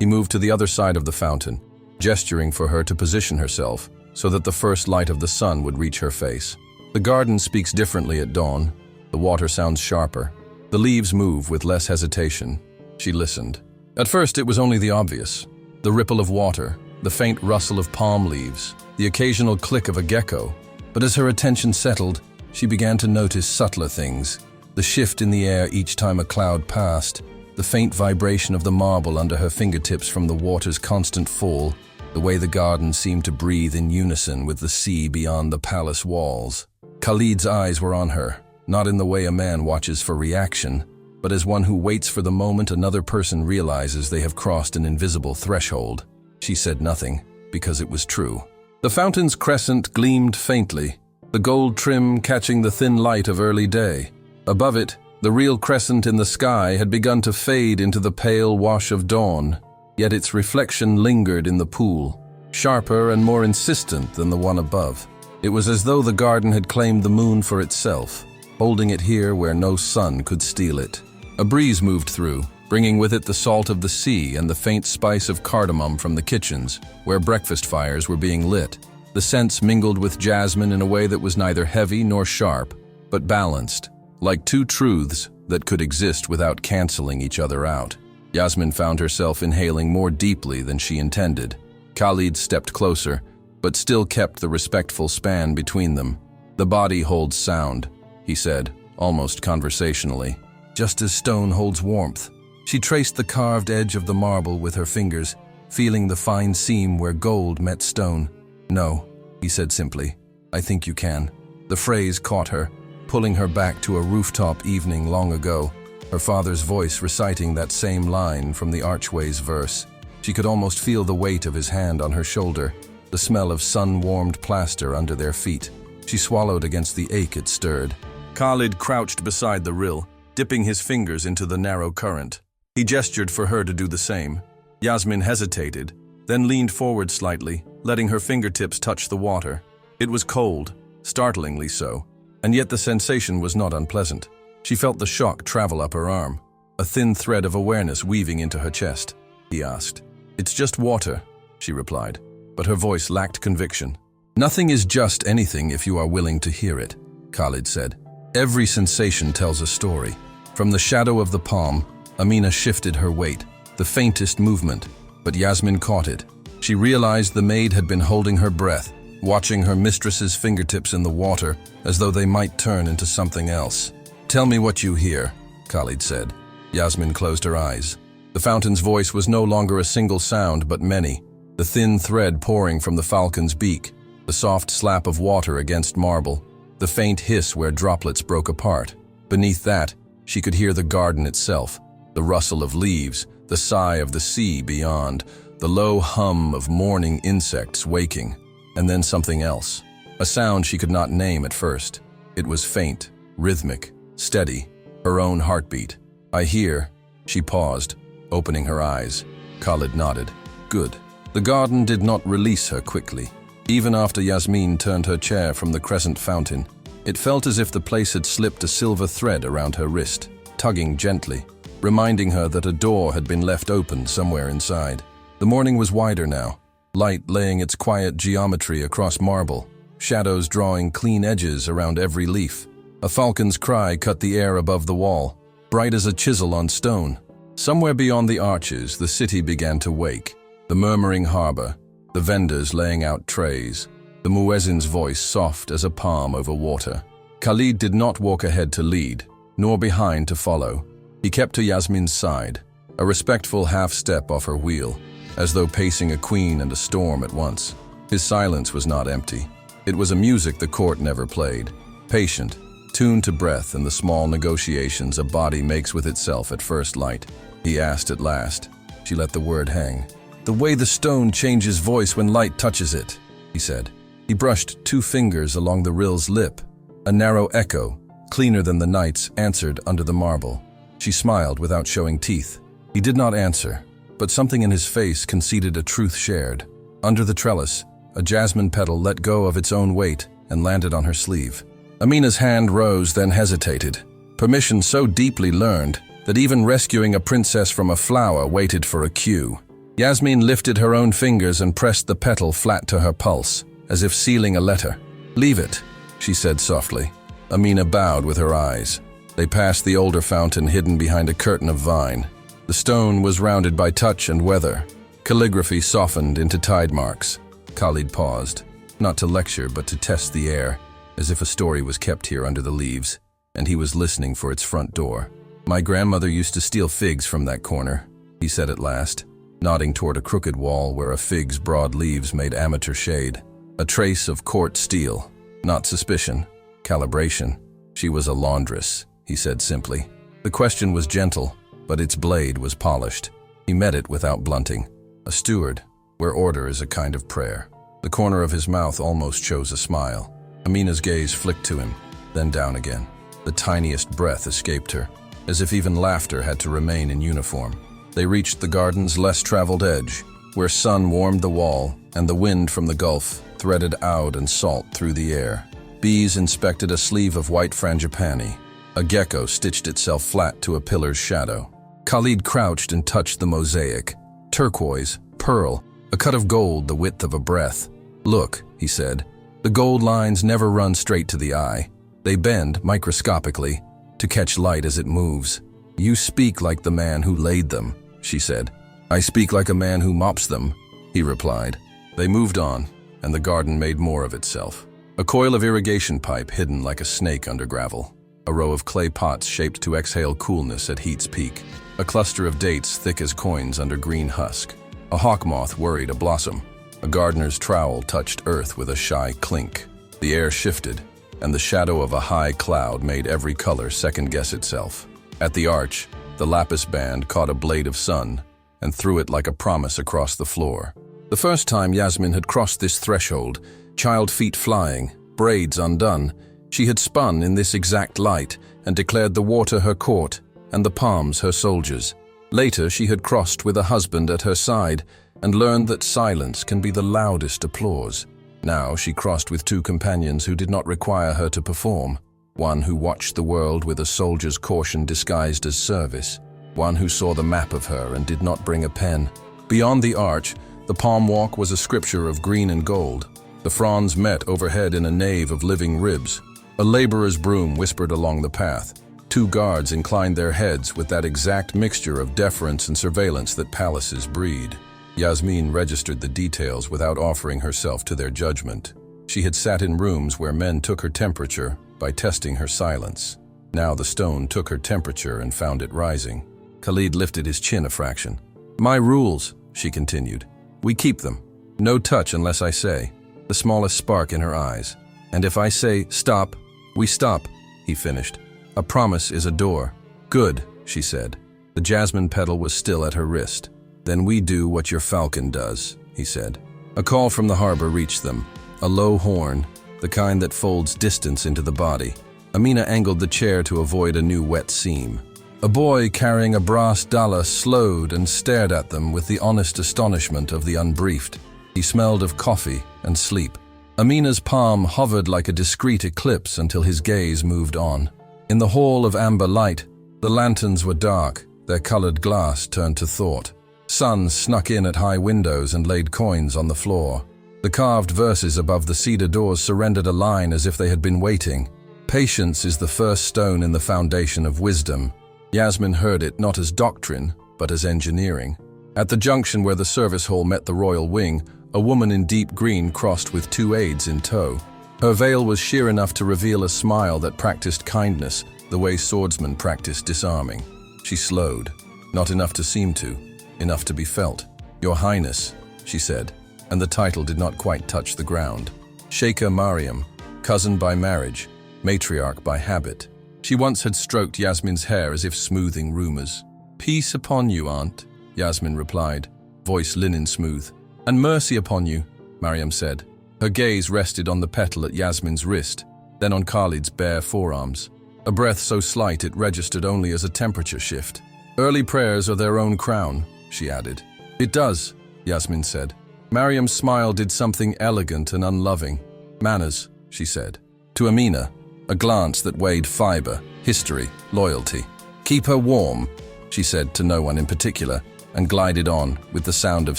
Speaker 1: He moved to the other side of the fountain, gesturing for her to position herself so that the first light of the sun would reach her face. The garden speaks differently at dawn. The water sounds sharper. The leaves move with less hesitation. She listened. At first, it was only the obvious. The ripple of water, the faint rustle of palm leaves, the occasional click of a gecko. But as her attention settled, she began to notice subtler things. The shift in the air each time a cloud passed, the faint vibration of the marble under her fingertips from the water's constant fall, the way the garden seemed to breathe in unison with the sea beyond the palace walls. Khalid's eyes were on her, not in the way a man watches for reaction, but as one who waits for the moment another person realizes they have crossed an invisible threshold. She said nothing, because it was true. The fountain's crescent gleamed faintly, the gold trim catching the thin light of early day. Above it, the real crescent in the sky had begun to fade into the pale wash of dawn, yet its reflection lingered in the pool, sharper and more insistent than the one above. It was as though the garden had claimed the moon for itself, holding it here where no sun could steal it. A breeze moved through, bringing with it the salt of the sea and the faint spice of cardamom from the kitchens, where breakfast fires were being lit. The scents mingled with jasmine in a way that was neither heavy nor sharp, but balanced, like two truths that could exist without canceling each other out. Yasmin found herself inhaling more deeply than she intended. Khalid stepped closer, but still kept the respectful span between them. "The body holds sound," he said, almost conversationally, "just as stone holds warmth." She traced the carved edge of the marble with her fingers, feeling the fine seam where gold met stone. "No," he said simply, "I think you can." The phrase caught her, pulling her back to a rooftop evening long ago, her father's voice reciting that same line from the archway's verse. She could almost feel the weight of his hand on her shoulder, the smell of sun-warmed plaster under their feet. She swallowed against the ache it stirred. Khalid crouched beside the rill, dipping his fingers into the narrow current. He gestured for her to do the same. Yasmin hesitated, then leaned forward slightly, letting her fingertips touch the water. It was cold, startlingly so, and yet the sensation was not unpleasant. She felt the shock travel up her arm, a thin thread of awareness weaving into her chest. He asked. "It's just water," she replied, but her voice lacked conviction. "Nothing is just anything if you are willing to hear it," Khalid said. "Every sensation tells a story." From the shadow of the palm, Amina shifted her weight, the faintest movement, but Yasmin caught it. She realized the maid had been holding her breath, watching her mistress's fingertips in the water as though they might turn into something else. "Tell me what you hear," Khalid said. Yasmin closed her eyes. The fountain's voice was no longer a single sound, but many. The thin thread pouring from the falcon's beak, the soft slap of water against marble, the faint hiss where droplets broke apart. Beneath that, she could hear the garden itself, the rustle of leaves, the sigh of the sea beyond, the low hum of morning insects waking, and then something else. A sound she could not name at first. It was faint, rhythmic, steady, her own heartbeat. "I hear," she paused, opening her eyes. Khalid nodded. "Good." The garden did not release her quickly. Even after Yasmin turned her chair from the crescent fountain, it felt as if the place had slipped a silver thread around her wrist, tugging gently, reminding her that a door had been left open somewhere inside. The morning was wider now, light laying its quiet geometry across marble, shadows drawing clean edges around every leaf. A falcon's cry cut the air above the wall, bright as a chisel on stone. Somewhere beyond the arches, the city began to wake. The murmuring harbor, the vendors laying out trays, the muezzin's voice soft as a palm over water. Khalid did not walk ahead to lead, nor behind to follow. He kept to Yasmin's side, a respectful half-step off her wheel, as though pacing a queen and a storm at once. His silence was not empty. It was a music the court never played, patient, tuned to breath and the small negotiations a body makes with itself at first light. He asked at last. She let the word hang. "The way the stone changes voice when light touches it," he said. He brushed 2 fingers along the rill's lip. A narrow echo, cleaner than the night's, answered under the marble. She smiled without showing teeth. He did not answer, but something in his face conceded a truth shared. Under the trellis, a jasmine petal let go of its own weight and landed on her sleeve. Amina's hand rose, then hesitated. Permission so deeply learned that even rescuing a princess from a flower waited for a cue. Yasmin lifted her own fingers and pressed the petal flat to her pulse, as if sealing a letter. "Leave it," she said softly. Amina bowed with her eyes. They passed the older fountain hidden behind a curtain of vine. The stone was rounded by touch and weather. Calligraphy softened into tide marks. Khalid paused, not to lecture but to test the air, as if a story was kept here under the leaves, and he was listening for its front door. "My grandmother used to steal figs from that corner," he said at last, nodding toward a crooked wall where a fig's broad leaves made amateur shade. A trace of court steel, not suspicion, calibration. "She was a laundress," he said simply. The question was gentle, but its blade was polished. He met it without blunting. "A steward, where order is a kind of prayer." The corner of his mouth almost chose a smile. Amina's gaze flicked to him, then down again. The tiniest breath escaped her, as if even laughter had to remain in uniform. They reached the garden's less traveled edge, where sun warmed the wall and the wind from the gulf threaded oud and salt through the air. Bees inspected a sleeve of white frangipani. A gecko stitched itself flat to a pillar's shadow. Khalid crouched and touched the mosaic. Turquoise, pearl, a cut of gold the width of a breath. "Look," he said. "The gold lines never run straight to the eye. They bend microscopically to catch light as it moves." "You speak like the man who laid them," she said. "I speak like a man who mops them," he replied. They moved on, and the garden made more of itself. A coil of irrigation pipe hidden like a snake under gravel. A row of clay pots shaped to exhale coolness at heat's peak. A cluster of dates thick as coins under green husk. A hawk moth worried a blossom. A gardener's trowel touched earth with a shy clink. The air shifted, and the shadow of a high cloud made every color second-guess itself. At the arch, the lapis band caught a blade of sun and threw it like a promise across the floor. The first time Yasmin had crossed this threshold, child feet flying, braids undone, she had spun in this exact light and declared the water her court and the palms her soldiers. Later, she had crossed with a husband at her side and learned that silence can be the loudest applause. Now she crossed with 2 companions who did not require her to perform. One who watched the world with a soldier's caution disguised as service. One who saw the map of her and did not bring a pen. Beyond the arch, the palm walk was a scripture of green and gold. The fronds met overhead in a nave of living ribs. A laborer's broom whispered along the path. 2 guards inclined their heads with that exact mixture of deference and surveillance that palaces breed. Yasmin registered the details without offering herself to their judgment. She had sat in rooms where men took her temperature by testing her silence. Now the stone took her temperature and found it rising. Khalid lifted his chin a fraction. "My rules," she continued. "We keep them. No touch unless I say." The smallest spark in her eyes. "And if I say stop, we stop," he finished. "A promise is a door." "Good," she said. The jasmine petal was still at her wrist. "Then we do what your falcon does," he said. A call from the harbor reached them. A low horn, the kind that folds distance into the body. Amina angled the chair to avoid a new wet seam. A boy carrying a brass dalla slowed and stared at them with the honest astonishment of the unbriefed. He smelled of coffee and sleep. Amina's palm hovered like a discreet eclipse until his gaze moved on. In the hall of amber light, the lanterns were dark, their colored glass turned to thought. Sun snuck in at high windows and laid coins on the floor. The carved verses above the cedar doors surrendered a line as if they had been waiting. "Patience is the first stone in the foundation of wisdom." Yasmin heard it not as doctrine, but as engineering. At the junction where the service hall met the royal wing, a woman in deep green crossed with 2 aides in tow. Her veil was sheer enough to reveal a smile that practiced kindness, the way swordsmen practice disarming. She slowed, not enough to seem to, enough to be felt. "Your Highness," she said, and the title did not quite touch the ground. Sheikh Mariam, cousin by marriage, matriarch by habit. She once had stroked Yasmin's hair as if smoothing rumors. "Peace upon you, Aunt," Yasmin replied, voice linen smooth. "And mercy upon you," Mariam said. Her gaze rested on the petal at Yasmin's wrist, then on Khalid's bare forearms. A breath so slight it registered only as a temperature shift. "Early prayers are their own crown," she added. "It does," Yasmin said. Mariam's smile did something elegant and unloving. "Manners," she said. To Amina, a glance that weighed fiber, history, loyalty. "Keep her warm," she said to no one in particular, and glided on, with the sound of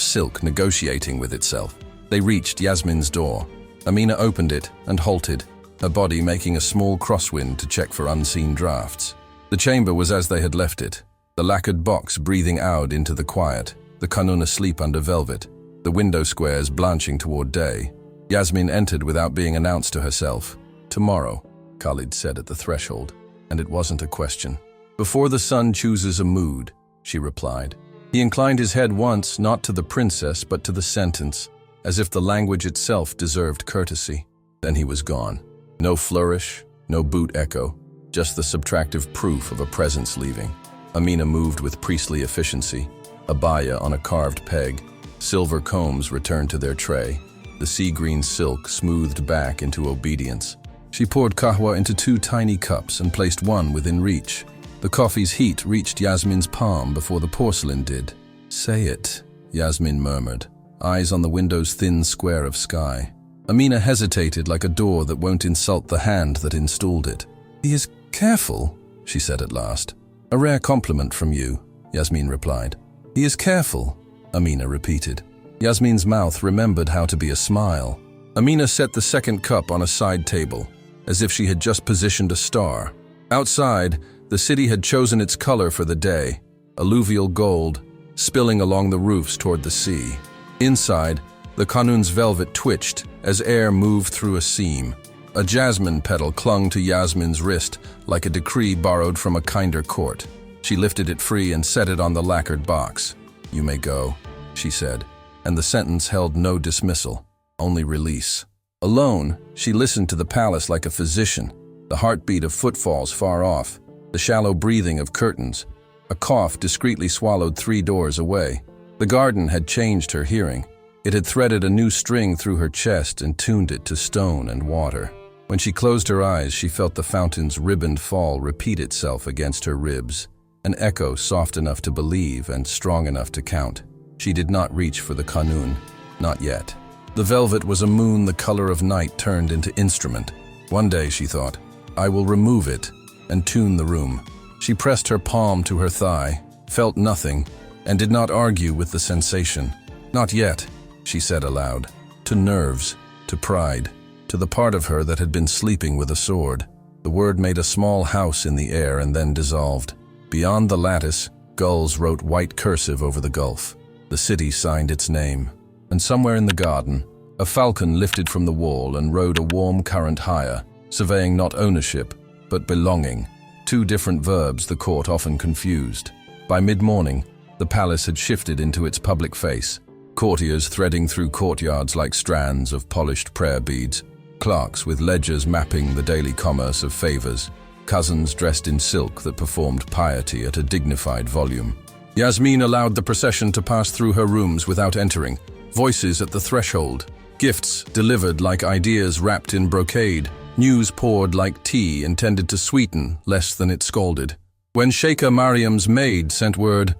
Speaker 1: silk negotiating with itself. They reached Yasmin's door. Amina opened it and halted, her body making a small crosswind to check for unseen drafts. The chamber was as they had left it, the lacquered box breathing out into the quiet, the Kanun asleep under velvet, the window squares blanching toward day. Yasmin entered without being announced to herself. "Tomorrow," Khalid said at the threshold, and it wasn't a question. "Before the sun chooses a mood," she replied. He inclined his head once, not to the princess, but to the sentence, as if the language itself deserved courtesy. Then he was gone. No flourish, no boot echo, just the subtractive proof of a presence leaving. Amina moved with priestly efficiency, abaya on a carved peg, silver combs returned to their tray, the sea-green silk smoothed back into obedience. She poured kahwa into 2 tiny cups and placed one within reach. The coffee's heat reached Yasmin's palm before the porcelain did. "Say it," Yasmin murmured, eyes on the window's thin square of sky. Amina hesitated like a door that won't insult the hand that installed it. "He is careful," she said at last. "A rare compliment from you," Yasmin replied. "He is careful," Amina repeated. Yasmin's mouth remembered how to be a smile. Amina set the second cup on a side table, as if she had just positioned a star. Outside, the city had chosen its color for the day, alluvial gold, spilling along the roofs toward the sea. Inside, the Kanun's velvet twitched as air moved through a seam. A jasmine petal clung to Yasmin's wrist like a decree borrowed from a kinder court. She lifted it free and set it on the lacquered box. "You may go," she said, and the sentence held no dismissal, only release. Alone, she listened to the palace like a physician, the heartbeat of footfalls far off, the shallow breathing of curtains, a cough discreetly swallowed 3 doors away. The garden had changed her hearing. It had threaded a new string through her chest and tuned it to stone and water. When she closed her eyes, she felt the fountain's ribboned fall repeat itself against her ribs, an echo soft enough to believe and strong enough to count. She did not reach for the Kanun, not yet. The velvet was a moon the color of night turned into instrument. One day, she thought, I will remove it and tune the room. She pressed her palm to her thigh, felt nothing, and did not argue with the sensation. "Not yet," she said aloud. To nerves, to pride, to the part of her that had been sleeping with a sword. The word made a small house in the air and then dissolved. Beyond the lattice, gulls wrote white cursive over the gulf. The city signed its name. And somewhere in the garden, a falcon lifted from the wall and rode a warm current higher, surveying not ownership, but belonging. 2 different verbs the court often confused. By mid-morning, the palace had shifted into its public face, courtiers threading through courtyards like strands of polished prayer beads, clerks with ledgers mapping the daily commerce of favors, cousins dressed in silk that performed piety at a dignified volume. Yasmin allowed the procession to pass through her rooms without entering, voices at the threshold, gifts delivered like ideas wrapped in brocade, news poured like tea intended to sweeten less than it scalded. When Sheikh Mariam's maid sent word,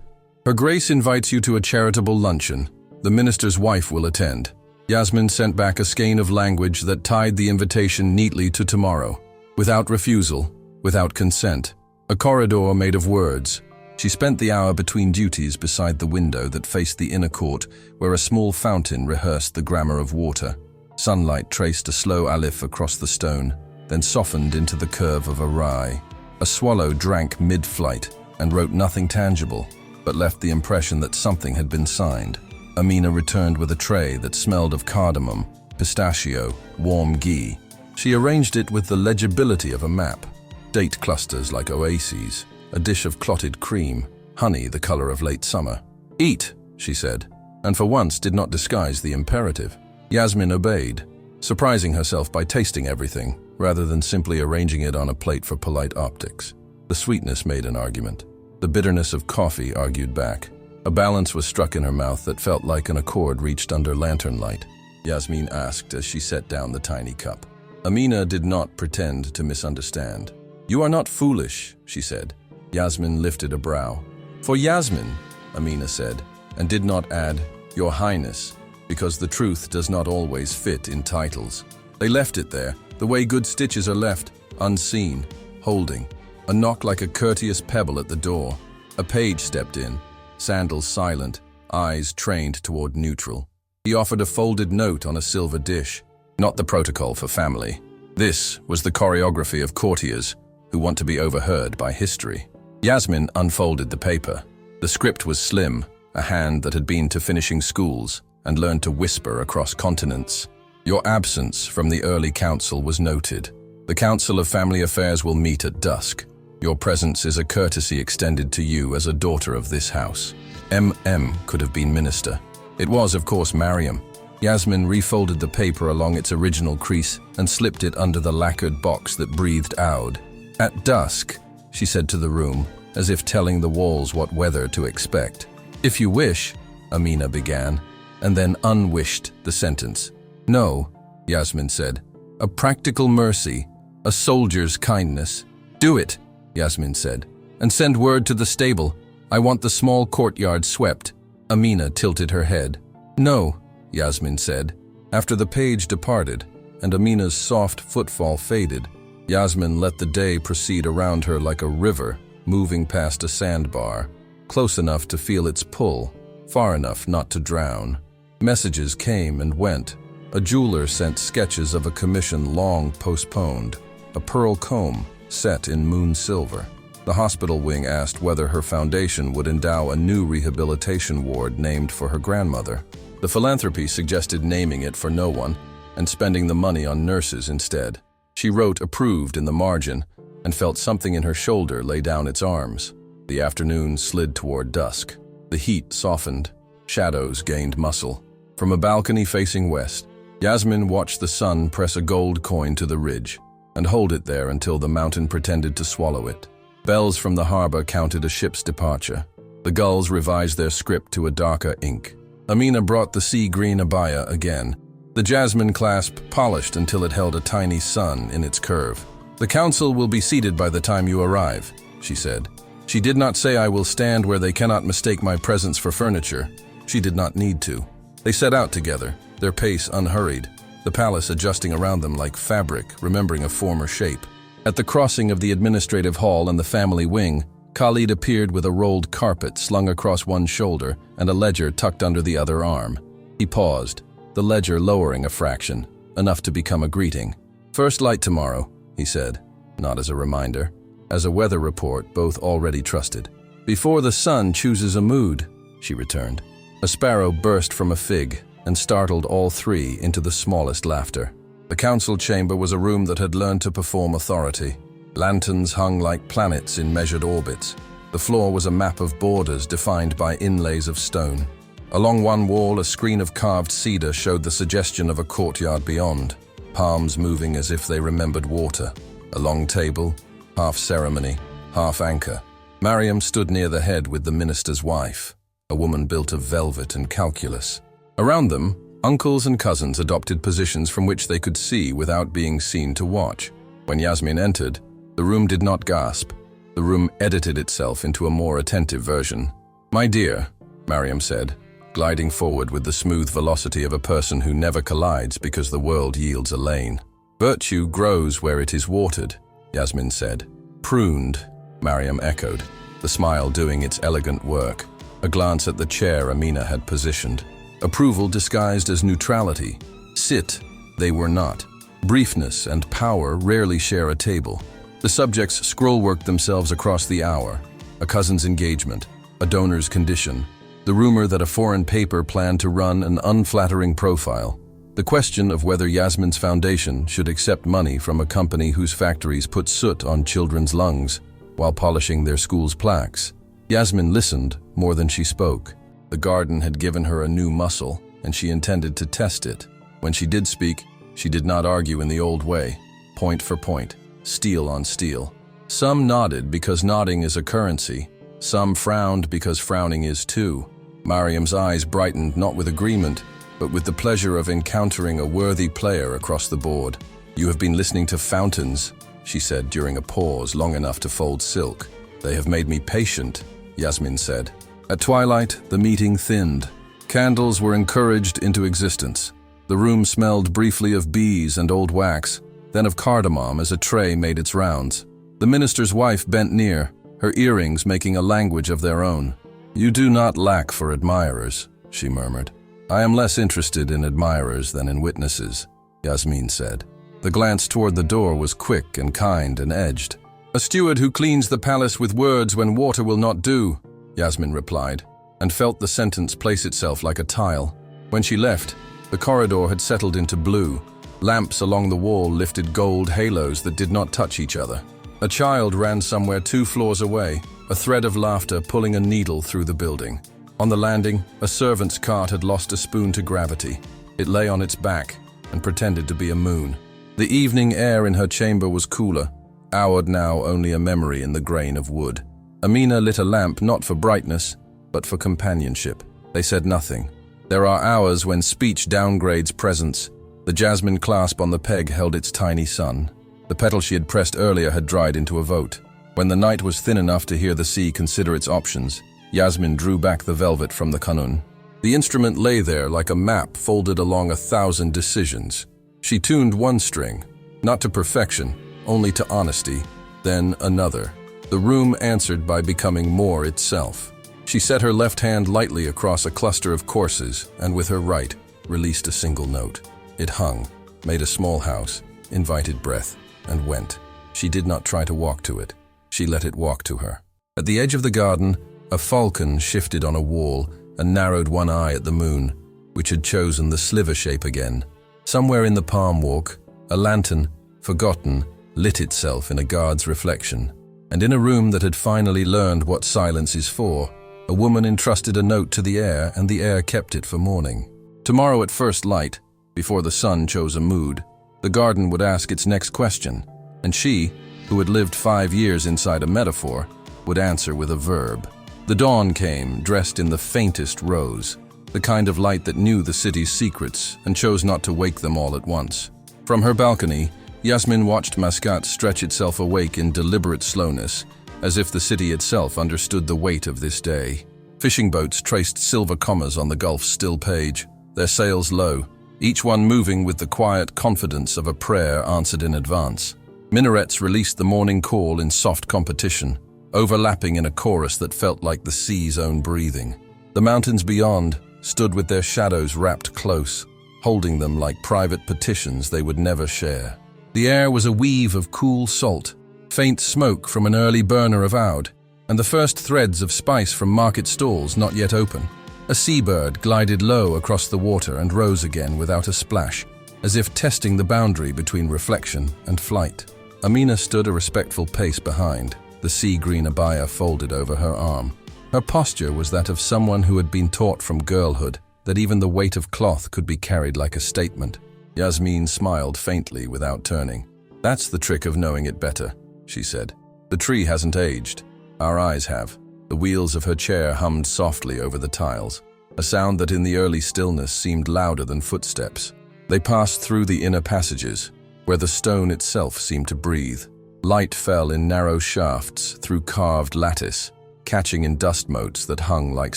Speaker 1: "Her Grace invites you to a charitable luncheon. The minister's wife will attend," Yasmin sent back a skein of language that tied the invitation neatly to tomorrow, without refusal, without consent. A corridor made of words. She spent the hour between duties beside the window that faced the inner court, where a small fountain rehearsed the grammar of water. Sunlight traced a slow alif across the stone, then softened into the curve of a rai. A swallow drank mid-flight and wrote nothing tangible, but left the impression that something had been signed. Amina returned with a tray that smelled of cardamom, pistachio, warm ghee. She arranged it with the legibility of a map. Date clusters like oases, a dish of clotted cream, honey the color of late summer. "Eat," she said, and for once did not disguise the imperative. Yasmin obeyed, surprising herself by tasting everything, rather than simply arranging it on a plate for polite optics. The sweetness made an argument. The bitterness of coffee argued back. A balance was struck in her mouth that felt like an accord reached under lantern light. Yasmin asked as she set down the tiny cup. Amina did not pretend to misunderstand. "You are not foolish," she said. Yasmin lifted a brow. "For Yasmin," Amina said, and did not add, "Your Highness," because the truth does not always fit in titles. They left it there, the way good stitches are left, unseen, holding. A knock like a courteous pebble at the door. A page stepped in, sandals silent, eyes trained toward neutral. He offered a folded note on a silver dish. Not the protocol for family. This was the choreography of courtiers who want to be overheard by history. Yasmin unfolded the paper. The script was slim, a hand that had been to finishing schools and learned to whisper across continents. "Your absence from the early council was noted. The Council of Family Affairs will meet at dusk. Your presence is a courtesy extended to you as a daughter of this house." M.M. could have been minister. It was, of course, Mariam. Yasmin refolded the paper along its original crease and slipped it under the lacquered box that breathed out. "At dusk," she said to the room, as if telling the walls what weather to expect. "If you wish," Amina began, and then unwished the sentence. "No," Yasmin said. "A practical mercy, a soldier's kindness." "Do it," Yasmin said, "and send word to the stable. I want the small courtyard swept." Amina tilted her head. "No," Yasmin said. After the page departed and Amina's soft footfall faded, Yasmin let the day proceed around her like a river moving past a sandbar, close enough to feel its pull, far enough not to drown. Messages came and went. A jeweler sent sketches of a commission long postponed, a pearl comb set in moon silver. The hospital wing asked whether her foundation would endow a new rehabilitation ward named for her grandmother. The philanthropy suggested naming it for no one and spending the money on nurses instead. She wrote approved in the margin and felt something in her shoulder lay down its arms. The afternoon slid toward dusk. The heat softened. Shadows gained muscle. From a balcony facing west, Yasmin watched the sun press a gold coin to the ridge and hold it there until the mountain pretended to swallow it. Bells from the harbor counted a ship's departure. The gulls revised their script to a darker ink. Amina brought the sea green abaya again, the jasmine clasp polished until it held a tiny sun in its curve. "The council will be seated by the time you arrive," she said. She did not say, "I will stand where they cannot mistake my presence for furniture." She did not need to. They set out together, their pace unhurried, the palace adjusting around them like fabric, remembering a former shape. At the crossing of the administrative hall and the family wing, Khalid appeared with a rolled carpet slung across one shoulder and a ledger tucked under the other arm. He paused, the ledger lowering a fraction, enough to become a greeting. "First light tomorrow," he said, not as a reminder, as a weather report both already trusted. "Before the sun chooses a mood," she returned. A sparrow burst from a fig and startled all three into the smallest laughter. The council chamber was a room that had learned to perform authority. Lanterns hung like planets in measured orbits. The floor was a map of borders defined by inlays of stone. Along one wall, a screen of carved cedar showed the suggestion of a courtyard beyond, palms moving as if they remembered water. A long table, half ceremony, half anchor. Mariam stood near the head with the minister's wife, a woman built of velvet and calculus. Around them, uncles and cousins adopted positions from which they could see without being seen to watch. When Yasmin entered, the room did not gasp. The room edited itself into a more attentive version. "My dear," Mariam said, gliding forward with the smooth velocity of a person who never collides because the world yields a lane. "Virtue grows where it is watered," Yasmin said. "Pruned," Mariam echoed, the smile doing its elegant work. A glance at the chair Amina had positioned. Approval disguised as neutrality. Sit, they were not. Briefness and power rarely share a table. The subjects scroll-worked themselves across the hour. A cousin's engagement, a donor's condition, the rumor that a foreign paper planned to run an unflattering profile, the question of whether Yasmin's foundation should accept money from a company whose factories put soot on children's lungs while polishing their school's plaques. Yasmin listened more than she spoke. The garden had given her a new muscle, and she intended to test it. When she did speak, she did not argue in the old way, point for point, steel on steel. Some nodded because nodding is a currency. Some frowned because frowning is too. Mariam's eyes brightened not with agreement, but with the pleasure of encountering a worthy player across the board. "You have been listening to fountains," she said during a pause long enough to fold silk. "They have made me patient," Yasmin said. At twilight, the meeting thinned. Candles were encouraged into existence. The room smelled briefly of bees and old wax, then of cardamom as a tray made its rounds. The minister's wife bent near, her earrings making a language of their own. "You do not lack for admirers," she murmured. "I am less interested in admirers than in witnesses," Yasmin said. The glance toward the door was quick and kind and edged. "A steward who cleans the palace with words when water will not do," Yasmin replied, and felt the sentence place itself like a tile. When she left, the corridor had settled into blue. Lamps along the wall lifted gold halos that did not touch each other. A child ran somewhere 2 floors away, a thread of laughter pulling a needle through the building. On the landing, a servant's cart had lost a spoon to gravity. It lay on its back and pretended to be a moon. The evening air in her chamber was cooler, houred now only a memory in the grain of wood. Amina lit a lamp not for brightness, but for companionship. They said nothing. There are hours when speech downgrades presence. The jasmine clasp on the peg held its tiny son. The petal she had pressed earlier had dried into a vote. When the night was thin enough to hear the sea consider its options, Yasmin drew back the velvet from the kanun. The instrument lay there like a map folded along 1,000 decisions. She tuned one string, not to perfection, only to honesty, then another. The room answered by becoming more itself. She set her left hand lightly across a cluster of courses and with her right released a single note. It hung, made a small house, invited breath, and went. She did not try to walk to it. She let it walk to her. At the edge of the garden, a falcon shifted on a wall and narrowed one eye at the moon, which had chosen the sliver shape again. Somewhere in the palm walk, a lantern, forgotten, lit itself in a guard's reflection. And in a room that had finally learned what silence is for, a woman entrusted a note to the air, and the air kept it for morning. Tomorrow at first light, before the sun chose a mood, the garden would ask its next question, and she, who had lived 5 years inside a metaphor, would answer with a verb. The dawn came, dressed in the faintest rose, the kind of light that knew the city's secrets and chose not to wake them all at once. From her balcony, Yasmin watched Mascate stretch itself awake in deliberate slowness, as if the city itself understood the weight of this day. Fishing boats traced silver commas on the Gulf's still page, their sails low, each one moving with the quiet confidence of a prayer answered in advance. Minarets released the morning call in soft competition, overlapping in a chorus that felt like the sea's own breathing. The mountains beyond stood with their shadows wrapped close, holding them like private petitions they would never share. The air was a weave of cool salt, faint smoke from an early burner of oud, and the first threads of spice from market stalls not yet open. A seabird glided low across the water and rose again without a splash, as if testing the boundary between reflection and flight. Amina stood a respectful pace behind, the sea-green abaya folded over her arm. Her posture was that of someone who had been taught from girlhood that even the weight of cloth could be carried like a statement. Yasmin smiled faintly without turning. "That's the trick of knowing it better," she said. "The tree hasn't aged. Our eyes have." The wheels of her chair hummed softly over the tiles, a sound that in the early stillness seemed louder than footsteps. They passed through the inner passages, where the stone itself seemed to breathe. Light fell in narrow shafts through carved lattice, catching in dust motes that hung like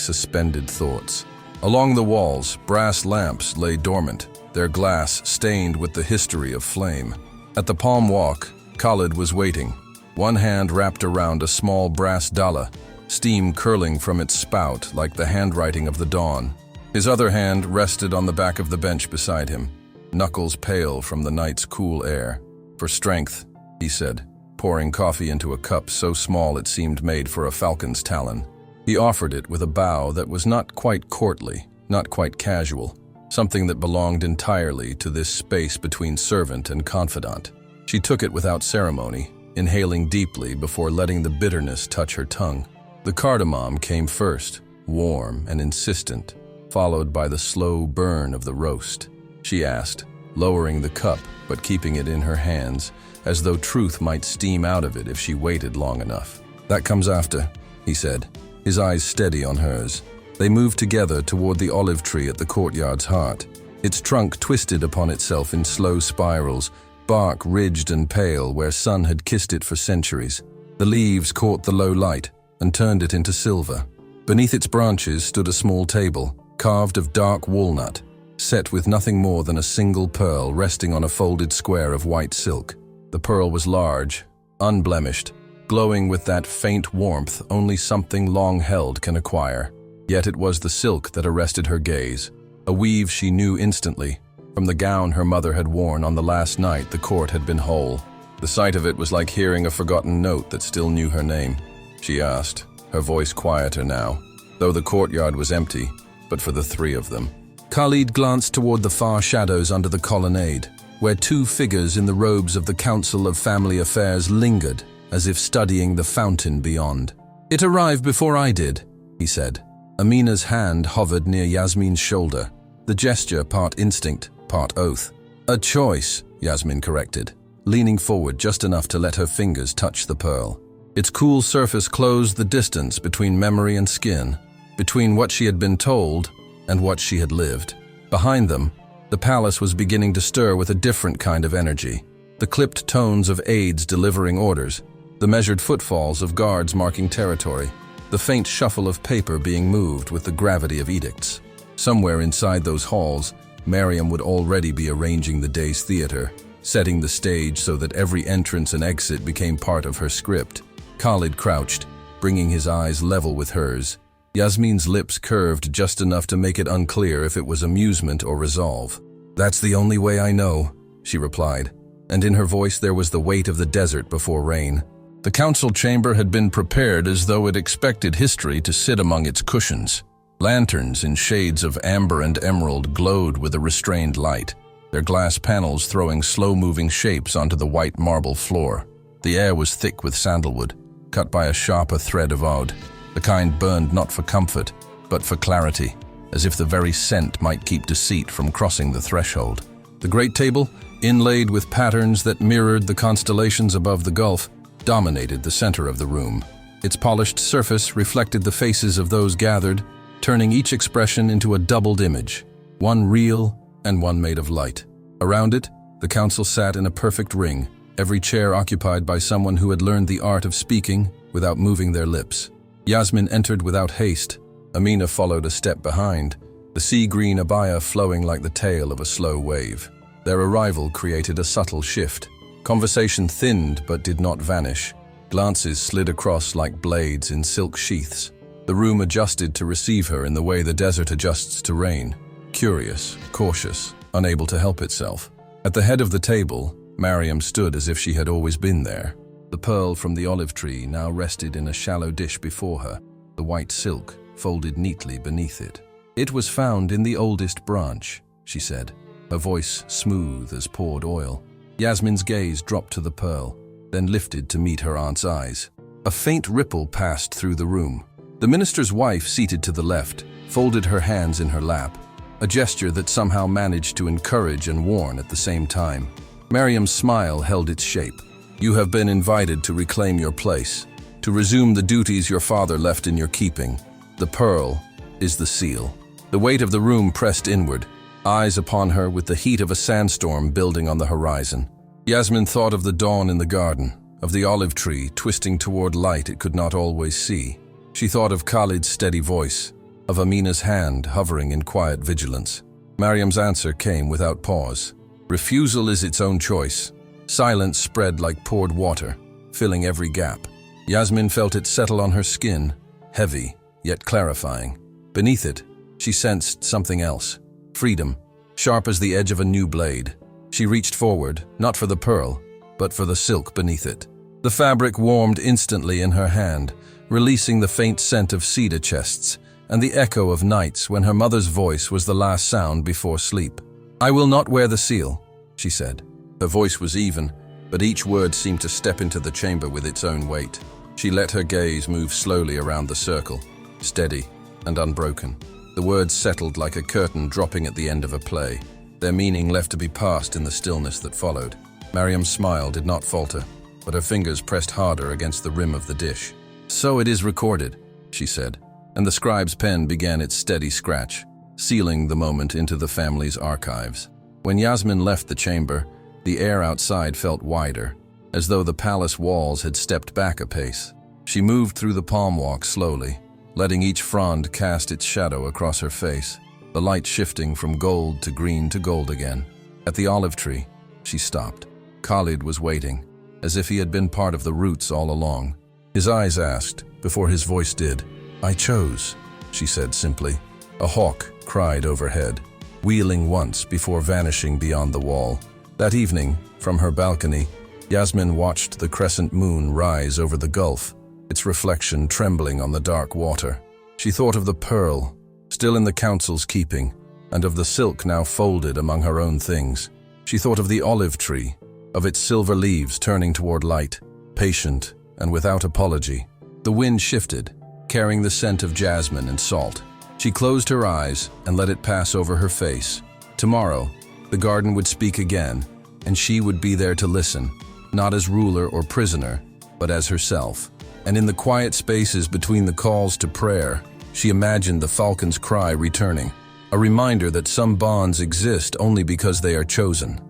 Speaker 1: suspended thoughts. Along the walls, brass lamps lay dormant, their glass stained with the history of flame. At the palm walk, Khalid was waiting, one hand wrapped around a small brass dalla, steam curling from its spout like the handwriting of the dawn. His other hand rested on the back of the bench beside him, knuckles pale from the night's cool air. "For strength," he said, pouring coffee into a cup so small it seemed made for a falcon's talon. He offered it with a bow that was not quite courtly, not quite casual, something that belonged entirely to this space between servant and confidant. She took it without ceremony, inhaling deeply before letting the bitterness touch her tongue. The cardamom came first, warm and insistent, followed by the slow burn of the roast. She asked, lowering the cup but keeping it in her hands, as though truth might steam out of it if she waited long enough. "That comes after," he said, his eyes steady on hers. They moved together toward the olive tree at the courtyard's heart. Its trunk twisted upon itself in slow spirals, bark ridged and pale where sun had kissed it for centuries. The leaves caught the low light and turned it into silver. Beneath its branches stood a small table, carved of dark walnut, set with nothing more than a single pearl resting on a folded square of white silk. The pearl was large, unblemished, glowing with that faint warmth only something long held can acquire. Yet it was the silk that arrested her gaze, a weave she knew instantly, from the gown her mother had worn on the last night the court had been whole. The sight of it was like hearing a forgotten note that still knew her name. She asked, her voice quieter now, though the courtyard was empty, but for the three of them. Khalid glanced toward the far shadows under the colonnade, where two figures in the robes of the Council of Family Affairs lingered, as if studying the fountain beyond. "It arrived before I did," he said. Amina's hand hovered near Yasmin's shoulder, the gesture part instinct, part oath. "A choice," Yasmin corrected, leaning forward just enough to let her fingers touch the pearl. Its cool surface closed the distance between memory and skin, between what she had been told and what she had lived. Behind them, the palace was beginning to stir with a different kind of energy. The clipped tones of aides delivering orders, the measured footfalls of guards marking territory, the faint shuffle of paper being moved with the gravity of edicts. Somewhere inside those halls, Mariam would already be arranging the day's theater, setting the stage so that every entrance and exit became part of her script. Khalid crouched, bringing his eyes level with hers. Yasmin's lips curved just enough to make it unclear if it was amusement or resolve. "That's the only way I know," she replied, and in her voice there was the weight of the desert before rain. The council chamber had been prepared as though it expected history to sit among its cushions. Lanterns in shades of amber and emerald glowed with a restrained light, their glass panels throwing slow-moving shapes onto the white marble floor. The air was thick with sandalwood, cut by a sharper thread of oud, the kind burned not for comfort, but for clarity, as if the very scent might keep deceit from crossing the threshold. The great table, inlaid with patterns that mirrored the constellations above the gulf, dominated the center of the room. Its polished surface reflected the faces of those gathered, turning each expression into a doubled image, one real and one made of light. Around it, the council sat in a perfect ring, every chair occupied by someone who had learned the art of speaking without moving their lips. Yasmin entered without haste. Amina followed a step behind, the sea-green abaya flowing like the tail of a slow wave. Their arrival created a subtle shift. Conversation thinned but did not vanish. Glances slid across like blades in silk sheaths. The room adjusted to receive her in the way the desert adjusts to rain. Curious, cautious, unable to help itself. At the head of the table, Mariam stood as if she had always been there. The pearl from the olive tree now rested in a shallow dish before her, the white silk folded neatly beneath it. "It was found in the oldest branch," she said, her voice smooth as poured oil. Yasmin's gaze dropped to the pearl, then lifted to meet her aunt's eyes. A faint ripple passed through the room. The minister's wife, seated to the left, folded her hands in her lap, a gesture that somehow managed to encourage and warn at the same time. Mariam's smile held its shape. "You have been invited to reclaim your place, to resume the duties your father left in your keeping. The pearl is the seal." The weight of the room pressed inward, eyes upon her with the heat of a sandstorm building on the horizon. Yasmin thought of the dawn in the garden, of the olive tree twisting toward light it could not always see. She thought of Khalid's steady voice, of Amina's hand hovering in quiet vigilance. Mariam's answer came without pause. Refusal is its own choice. Silence spread like poured water, filling every gap. Yasmin felt it settle on her skin, heavy, yet clarifying. Beneath it, she sensed something else. Freedom, sharp as the edge of a new blade. She reached forward, not for the pearl, but for the silk beneath it. The fabric warmed instantly in her hand, releasing the faint scent of cedar chests and the echo of nights when her mother's voice was the last sound before sleep. "I will not wear the seal," she said. Her voice was even, but each word seemed to step into the chamber with its own weight. She let her gaze move slowly around the circle, steady and unbroken. The words settled like a curtain dropping at the end of a play, their meaning left to be passed in the stillness that followed. Mariam's smile did not falter, but her fingers pressed harder against the rim of the dish. "So it is recorded," she said, and the scribe's pen began its steady scratch, sealing the moment into the family's archives. When Yasmin left the chamber, the air outside felt wider, as though the palace walls had stepped back a pace. She moved through the palm walk slowly, letting each frond cast its shadow across her face, the light shifting from gold to green to gold again. At the olive tree, she stopped. Khalid was waiting, as if he had been part of the roots all along. His eyes asked, before his voice did. "I chose," she said simply. A hawk cried overhead, wheeling once before vanishing beyond the wall. That evening, from her balcony, Yasmin watched the crescent moon rise over the gulf, its reflection trembling on the dark water. She thought of the pearl, still in the council's keeping, and of the silk now folded among her own things. She thought of the olive tree, of its silver leaves turning toward light, patient and without apology. The wind shifted, carrying the scent of jasmine and salt. She closed her eyes and let it pass over her face. Tomorrow, the garden would speak again, and she would be there to listen, not as ruler or prisoner, but as herself. And in the quiet spaces between the calls to prayer, she imagined the falcon's cry returning, a reminder that some bonds exist only because they are chosen.